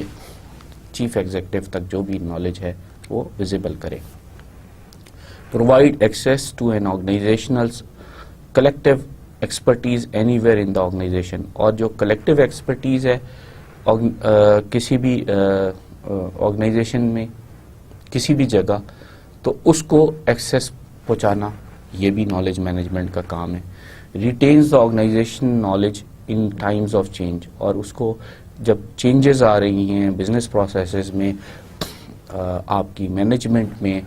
چیف ایگزیکٹو تک جو بھی نالج ہے وہ ویزیبل کرے. Provide access to an organizational collective expertise anywhere in the organization. اور جو کلیکٹیو ایکسپرٹیز ہے کسی بھی آرگنائزیشن میں کسی بھی جگہ، تو اس کو ایکسیس پہنچانا یہ بھی نالج مینجمنٹ کا کام ہے. Retains the organization knowledge in times of change. اور اس کو جب چینجز آ رہی ہیں بزنس پروسیسز میں، آپ کی مینجمنٹ میں،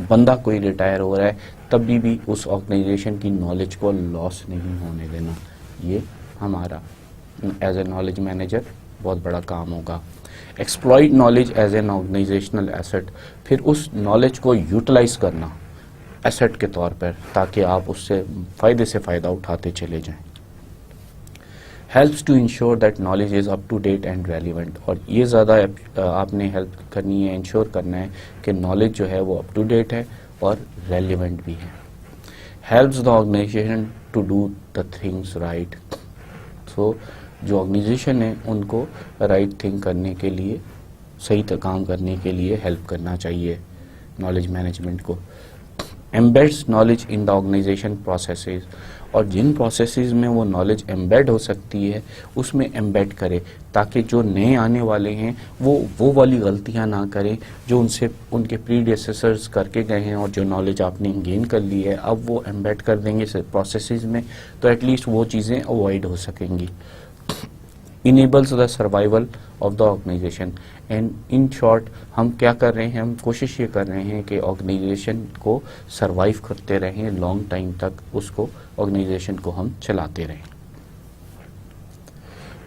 بندہ کوئی ریٹائر ہو رہا ہے تب بھی اس آرگنائزیشن کی نالج کو لاس نہیں ہونے دینا. یہ ہمارا ایز اے نالج مینیجر بہت بڑا کام ہوگا. Exploit knowledge as an organizational asset. پھر اس نالج کو یوٹیلائز کرنا ایسٹ کے طور پر تاکہ آپ اس سے فائدہ اٹھاتے چلے جائیں. Helps to ensure that knowledge is up to date and relevant. اور یہ زیادہ آپ نے ہیلپ کرنی ہے، انشور کرنا ہے کہ نالج جو ہے وہ اپ ٹو ڈیٹ ہے اور ریلیونٹ بھی ہے. Helps the organisation to do the things right. So جو آرگنائزیشن ہے ان کو رائٹ تھنگ کرنے کے لیے، صحیح کام کرنے کے لیے ہیلپ کرنا چاہیے نالج مینجمنٹ کو. ایمبیڈس knowledge in the organization processes. اور جن پروسیسز میں وہ نالج ایمبیڈ ہو سکتی ہے اس میں ایمبیڈ کرے تاکہ جو نئے آنے والے ہیں وہ والی غلطیاں نہ کریں جو ان کے پریڈیسیسرز کر کے گئے ہیں. اور جو نالج آپ نے گین کر لی ہے اب وہ ایمبیڈ کر دیں گے پروسیسز میں تو ایٹ لیسٹ وہ چیزیں اوائڈ ہو سکیں گی. Enables the survival of the organization. And in short ہم کیا کر رہے ہیں؟ ہم کوشش یہ کر رہے ہیں کہ آرگنائزیشن کو سروائیو کرتے رہیں، لانگ ٹائم تک اس کو آرگنائزیشن کو ہم چلاتے رہیں.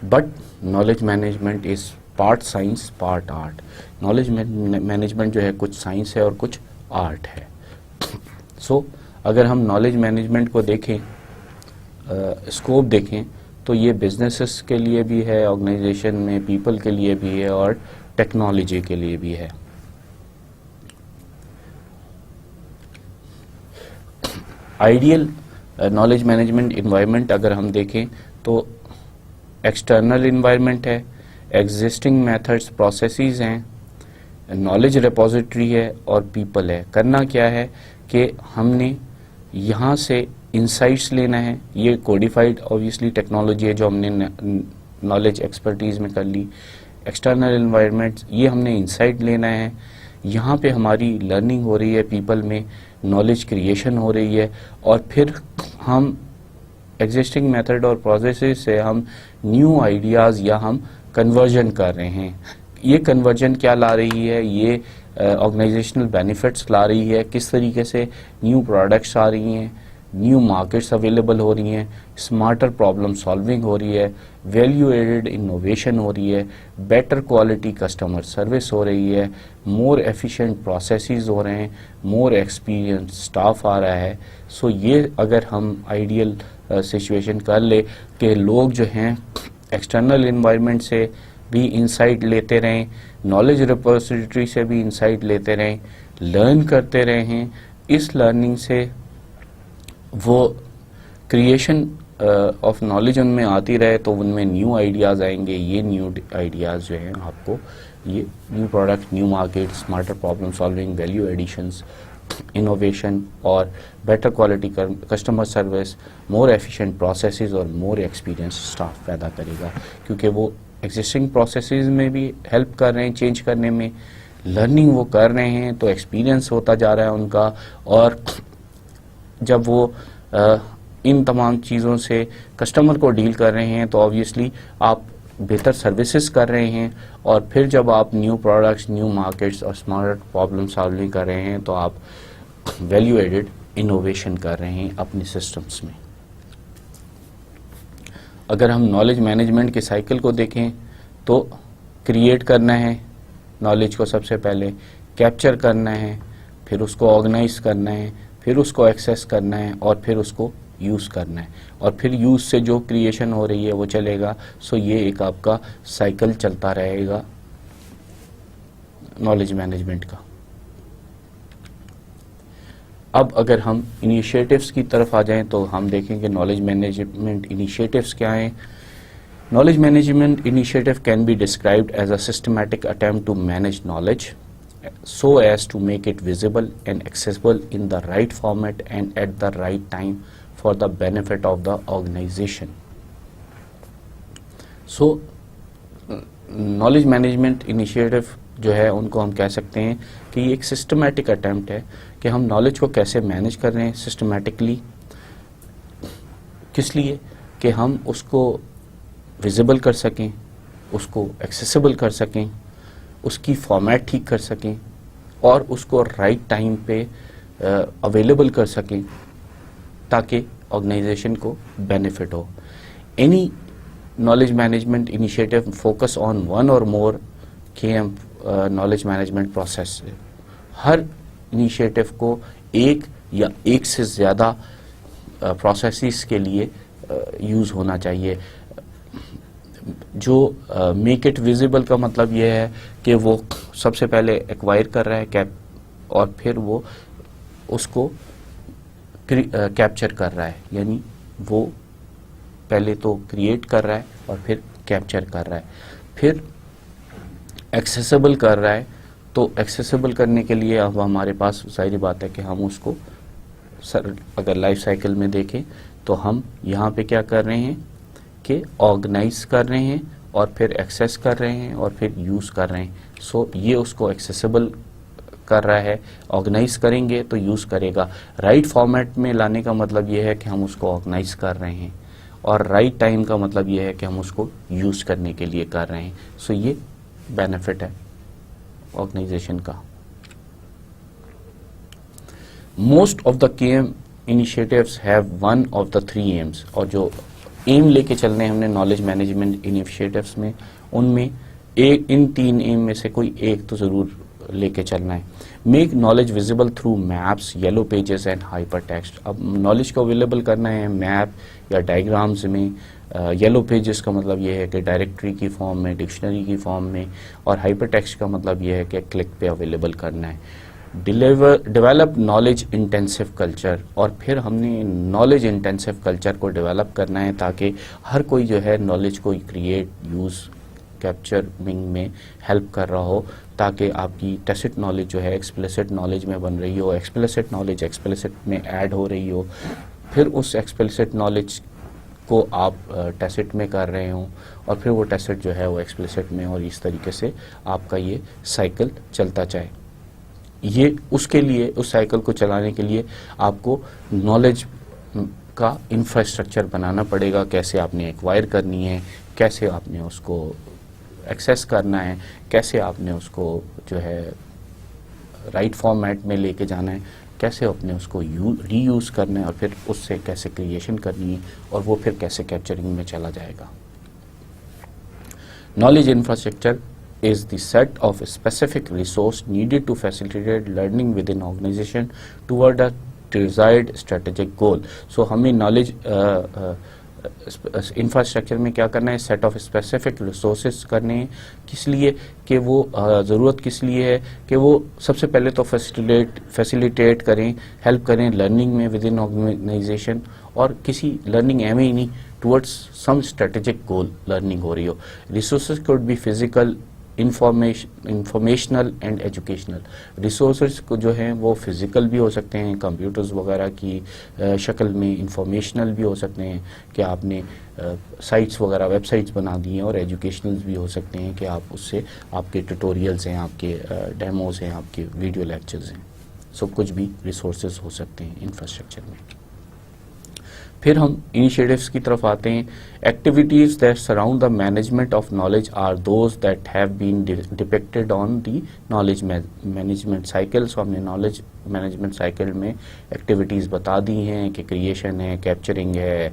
But knowledge management is part science part art. Knowledge management جو ہے کچھ سائنس ہے اور کچھ آرٹ ہے. سو اگر ہم نالج مینجمنٹ کو دیکھیں، اسکوپ دیکھیں تو یہ بزنسز کے لیے بھی ہے، آرگنائزیشن میں پیپل کے لیے بھی ہے اور ٹیکنالوجی کے لیے بھی ہے. آئیڈیل نالج مینجمنٹ انوائرمنٹ اگر ہم دیکھیں تو ایکسٹرنل انوائرمنٹ ہے، ایگزسٹنگ میتھڈس پروسیسز ہیں، نالج ریپوزیٹری ہے اور پیپل ہے. کرنا کیا ہے کہ ہم نے یہاں سے انسائٹس لینا ہے. یہ کوڈیفائڈ آبویسلی ٹیکنالوجی ہے جو ہم نے نالج ایکسپرٹیز میں کر لی. ایکسٹرنل انوائرمنٹ، یہ ہم نے انسائٹ لینا ہے. یہاں پہ ہماری لرننگ ہو رہی ہے، پیپل میں نالج کریشن ہو رہی ہے، اور پھر ہم ایگزسٹنگ میتھڈ اور پروسیسز سے ہم نیو آئیڈیاز یا ہم کنورژن کر رہے ہیں. یہ کنورژن کیا لا رہی ہے؟ یہ آرگنائزیشنل بینیفٹس لا رہی ہے. کس طریقے سے نیو پروڈکٹس آ رہی ہیں، نیو مارکیٹس اویلیبل ہو رہی ہیں، اسمارٹر پرابلم سالونگ ہو رہی ہے، ویلیو ایڈڈ انوویشن ہو رہی ہے، بیٹر کوالٹی کسٹمر سروس ہو رہی ہے، مور ایفیشینٹ پروسیسز ہو رہے ہیں، مور ایکسپیرینس اسٹاف آ رہا ہے. سو یہ اگر ہم آئیڈیل سچویشن کر لے کہ لوگ جو ہیں ایکسٹرنل انوائرمنٹ سے بھی انسائٹ لیتے رہیں، نالج ریپوزیٹری سے بھی انسائٹ لیتے رہیں، لرن کرتے رہیں، اس لرننگ سے وہ کریشن آف نالج ان میں آتی رہے تو ان میں نیو آئیڈیاز آئیں گے. یہ نیو آئیڈیاز جو ہیں آپ کو یہ new product, new market, smarter problem solving, value additions, innovation اور better quality customer service, more efficient processes اور مور ایکسپیرینس اسٹاف پیدا کرے گا. کیونکہ وہ ایگزسٹنگ پروسیسز میں بھی ہیلپ کر رہے ہیں چینج کرنے میں، لرننگ وہ کر رہے ہیں تو ایکسپیرینس ہوتا جا رہا ہے ان کا. اور جب وہ ان تمام چیزوں سے کسٹمر کو ڈیل کر رہے ہیں تو آبویسلی آپ بہتر سروسز کر رہے ہیں. اور پھر جب آپ نیو پروڈکٹس، نیو مارکیٹس اور اسمارٹ پرابلم سالونگ کر رہے ہیں تو آپ ویلیو ایڈڈ انوویشن کر رہے ہیں اپنے سسٹمز میں. اگر ہم نالج مینجمنٹ کے سائیکل کو دیکھیں تو کریٹ کرنا ہے نالج کو، سب سے پہلے کیپچر کرنا ہے، پھر اس کو آرگنائز کرنا ہے، پھر اس کو ایکسیس کرنا ہے اور پھر اس کو یوز کرنا ہے، اور پھر یوز سے جو کریشن ہو رہی ہے وہ چلے گا. سو یہ ایک آپ کا سائیکل چلتا رہے گا نالج مینجمنٹ کا. اب اگر ہم انیشیٹوز کی طرف آ جائیں تو ہم دیکھیں کہ نالج مینجمنٹ انیشیٹوز کیا ہیں. Knowledge management initiative can be described as a systematic attempt to manage knowledge so as to make it visible and accessible in the right format and at the right time for the benefit of the organization. So, knowledge management initiative جو ہے ان کو ہم کہہ سکتے ہیں کہ یہ ایک سسٹمیٹک اٹیمپٹ ہے کہ ہم نالج کو کیسے مینیج کر رہے ہیں سسٹمیٹکلی. کس لیے؟ کہ ہم اس کو ویزیبل کر سکیں، اس کو ایکسیسیبل کر سکیں، اس کی فارمیٹ ٹھیک کر سکیں اور اس کو رائٹ ٹائم پہ اویلیبل کر سکیں تاکہ آرگنائزیشن کو benefit who. Any knowledge management initiative focus on one اور مور KM نالج مینجمنٹ پروسیس. ہر انیشیٹو کو ایک یا ایک سے زیادہ پروسیسز کے لیے یوز ہونا چاہیے. جو میک اٹ ویزیبل کا مطلب یہ ہے کہ وہ سب سے پہلے ایکوائر کر رہا ہے اور پھر وہ اس کو کیپچر کر رہا ہے، یعنی وہ پہلے تو کریٹ کر رہا ہے اور پھر کیپچر کر رہا ہے، پھر ایکسیسیبل کر رہا ہے. تو ایکسیسیبل کرنے کے لیے اب ہمارے پاس ظاہری بات ہے کہ ہم اس کو اگر لائف سائیکل میں دیکھیں تو ہم یہاں پہ کیا کر رہے ہیں کہ آرگنائز کر رہے ہیں اور پھر ایکسیس کر رہے ہیں اور پھر یوز کر رہے ہیں. سو یہ اس کو ایکسیسیبل کر رہا ہے. آرگنائز کریں گے تو یوز کرے گا. رائٹ فارمیٹ میں لانے کا مطلب یہ ہے کہ ہم اس کو آرگنائز کر رہے ہیں، اور رائٹ ٹائم کا مطلب یہ ہے کہ ہم اس کو یوز کرنے کے لیے کر رہے ہیں. سو یہ بینیفٹ ہے آرگنائزیشن کا. Most of the KM initiatives have one of the 3 aims. اور جو ایم لے کے چلنے ہیں ہم نے نالج مینجمنٹ انیشیٹوز میں، ان میں ان 3 ایم میں سے کوئی ایک تو ضرور لے کے چلنا ہے. Make knowledge visible through maps, yellow pages and hyper text. اب نالج کو اویلیبل کرنا ہے میپ یا ڈائیگرامز میں. یلو پیجز کا مطلب یہ ہے کہ ڈائریکٹری کی فارم میں، ڈکشنری کی فارم میں، اور ہائپر ٹیکسٹ کا مطلب یہ ہے کہ کلک پہ اویلیبل کرنا ہے. ڈیولپ نالج انٹینسو کلچر، اور پھر ہم نے نالج انٹینسو کلچر کو ڈیولپ کرنا ہے تاکہ ہر کوئی جو ہے نالج کو کریٹ، یوز، کیپچرنگ میں ہیلپ کر رہا ہو، تاکہ آپ کی ٹیسٹ نالج جو ہے ایکسپلیسٹ نالج میں بن رہی ہو، ایکسپلیسٹ نالج ایکسپلیسٹ میں ایڈ ہو رہی ہو، پھر اس ایکسپلیسٹ نالج کو آپ ٹیسٹ میں کر رہے ہوں، اور پھر وہ ٹیسٹ جو ہے وہ ایکسپلیسٹ میں، اور اس طریقے سے آپ کا یہ سائیکل چلتا جائے. یہ اس کے لیے، اس سائیکل کو چلانے کے لیے آپ کو نالج کا انفراسٹرکچر بنانا پڑے گا. کیسے آپ نے ایکوائر کرنی ہے، کیسے آپ نے اس کو ایکسیس کرنا ہے، کیسے آپ نے اس کو جو ہے رائٹ فارمیٹ میں لے کے جانا ہے، کیسے آپ نے اس کو ری یوز کرنا ہے، اور پھر اس سے کیسے کریشن کرنی ہے، اور وہ پھر کیسے کیپچرنگ میں چلا جائے گا. Knowledge infrastructure is the set of specific resource needed to facilitate learning within organization toward a desired strategic goal. So ہمیں نالج انفراسٹرکچر میں کیا کرنا ہے؟ سیٹ آف اسپیسیفک ریسورسز کرنے ہیں. کس لیے کہ وہ ضرورت کس لیے ہے کہ وہ سب سے پہلے تو فیسیلیٹیٹ کریں، ہیلپ کریں لرننگ میں ود ان آرگنائزیشن، اور کسی لرننگ ایم ہی نہیں، towards some strategic goal learning ہو رہی ہو. Resources could be physical, informational and educational. Resources کو جو ہیں وہ فزیکل بھی ہو سکتے ہیں، کمپیوٹرز وغیرہ کی شکل میں، انفارمیشنل بھی ہو سکتے ہیں کہ آپ نے سائٹس وغیرہ، ویب سائٹس بنا دی ہیں، اور ایجوکیشنل بھی ہو سکتے ہیں کہ آپ اس سے آپ کے ٹیوٹوریلز ہیں، آپ کے ڈیموز ہیں، آپ کے ویڈیو لیکچرز ہیں. سو کچھ بھی ریسورسز ہو سکتے ہیں انفراسٹرکچر میں. پھر ہم انیشیٹوز کی طرف آتے ہیں. Activities that surround the management of knowledge are those that have been depicted on the knowledge management cycle. So ہم نے نالج مینجمنٹ سائیکل میں ایکٹیویٹیز بتا دی ہیں کہ کریشن ہے، کیپچرنگ ہے،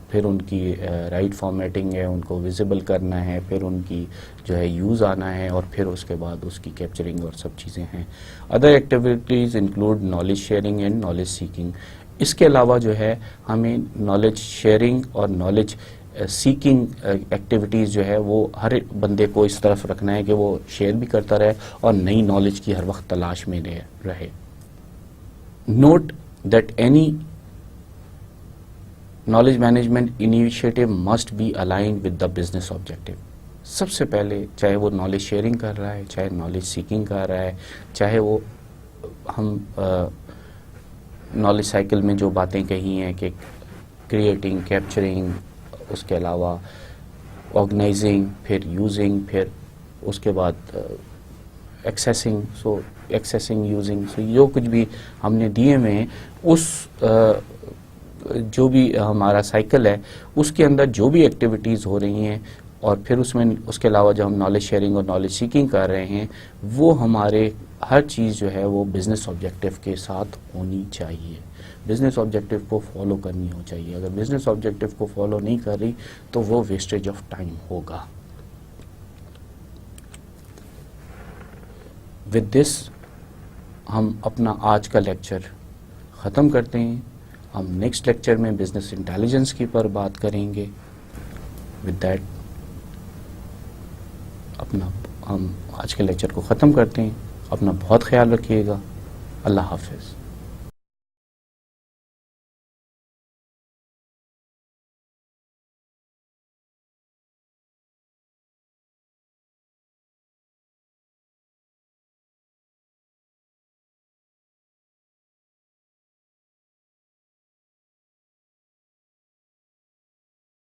پھر ان کی رائٹ فارمیٹنگ ہے، ان کو ویزیبل کرنا ہے، پھر ان کی جو ہے یوز آنا ہے، اور پھر اس کے بعد اس کی کیپچرنگ اور سب چیزیں ہیں. Other activities include knowledge sharing and knowledge seeking. اس کے علاوہ جو ہے ہمیں نالج شیئرنگ اور نالج سیکنگ ایکٹیویٹیز جو ہے وہ ہر بندے کو اس طرف رکھنا ہے کہ وہ شیئر بھی کرتا رہے اور نئی نالج کی ہر وقت تلاش میں رہے. Note that any knowledge management initiative must be aligned with the business objective. سب سے پہلے چاہے وہ نالج شیئرنگ کر رہا ہے، چاہے نالج سیکنگ کر رہا ہے، چاہے وہ ہم نالج سائیکل میں جو باتیں کہی ہیں کہ کریٹنگ، کیپچرنگ، اس کے علاوہ آرگنائزنگ، پھر یوزنگ، پھر اس کے بعد ایکسیسنگ. سو ایکسیسنگ، یوزنگ، سو جو کچھ بھی ہم نے دیے ہوئے ہیں، اس جو بھی ہمارا سائیکل ہے اس کے اندر جو بھی ایکٹیویٹیز ہو رہی ہیں، اور پھر اس کے علاوہ جو ہم نالج شیئرنگ اور نالج سیکنگ کر رہے ہیں، وہ ہمارے ہر چیز جو ہے وہ بزنس آبجیکٹو کے ساتھ ہونی چاہیے، بزنس آبجیکٹو کو فالو کرنی ہو چاہیے. اگر بزنس آبجیکٹو کو فالو نہیں کر رہی تو وہ ویسٹیج آف ٹائم ہوگا. ود دس ہم اپنا آج کا لیکچر ختم کرتے ہیں. ہم نیکسٹ لیکچر میں بزنس انٹیلیجنس کی پر بات کریں گے. ود دیٹ ہم آج کے لیکچر کو ختم کرتے ہیں. اپنا بہت خیال رکھیے گا. اللہ حافظ.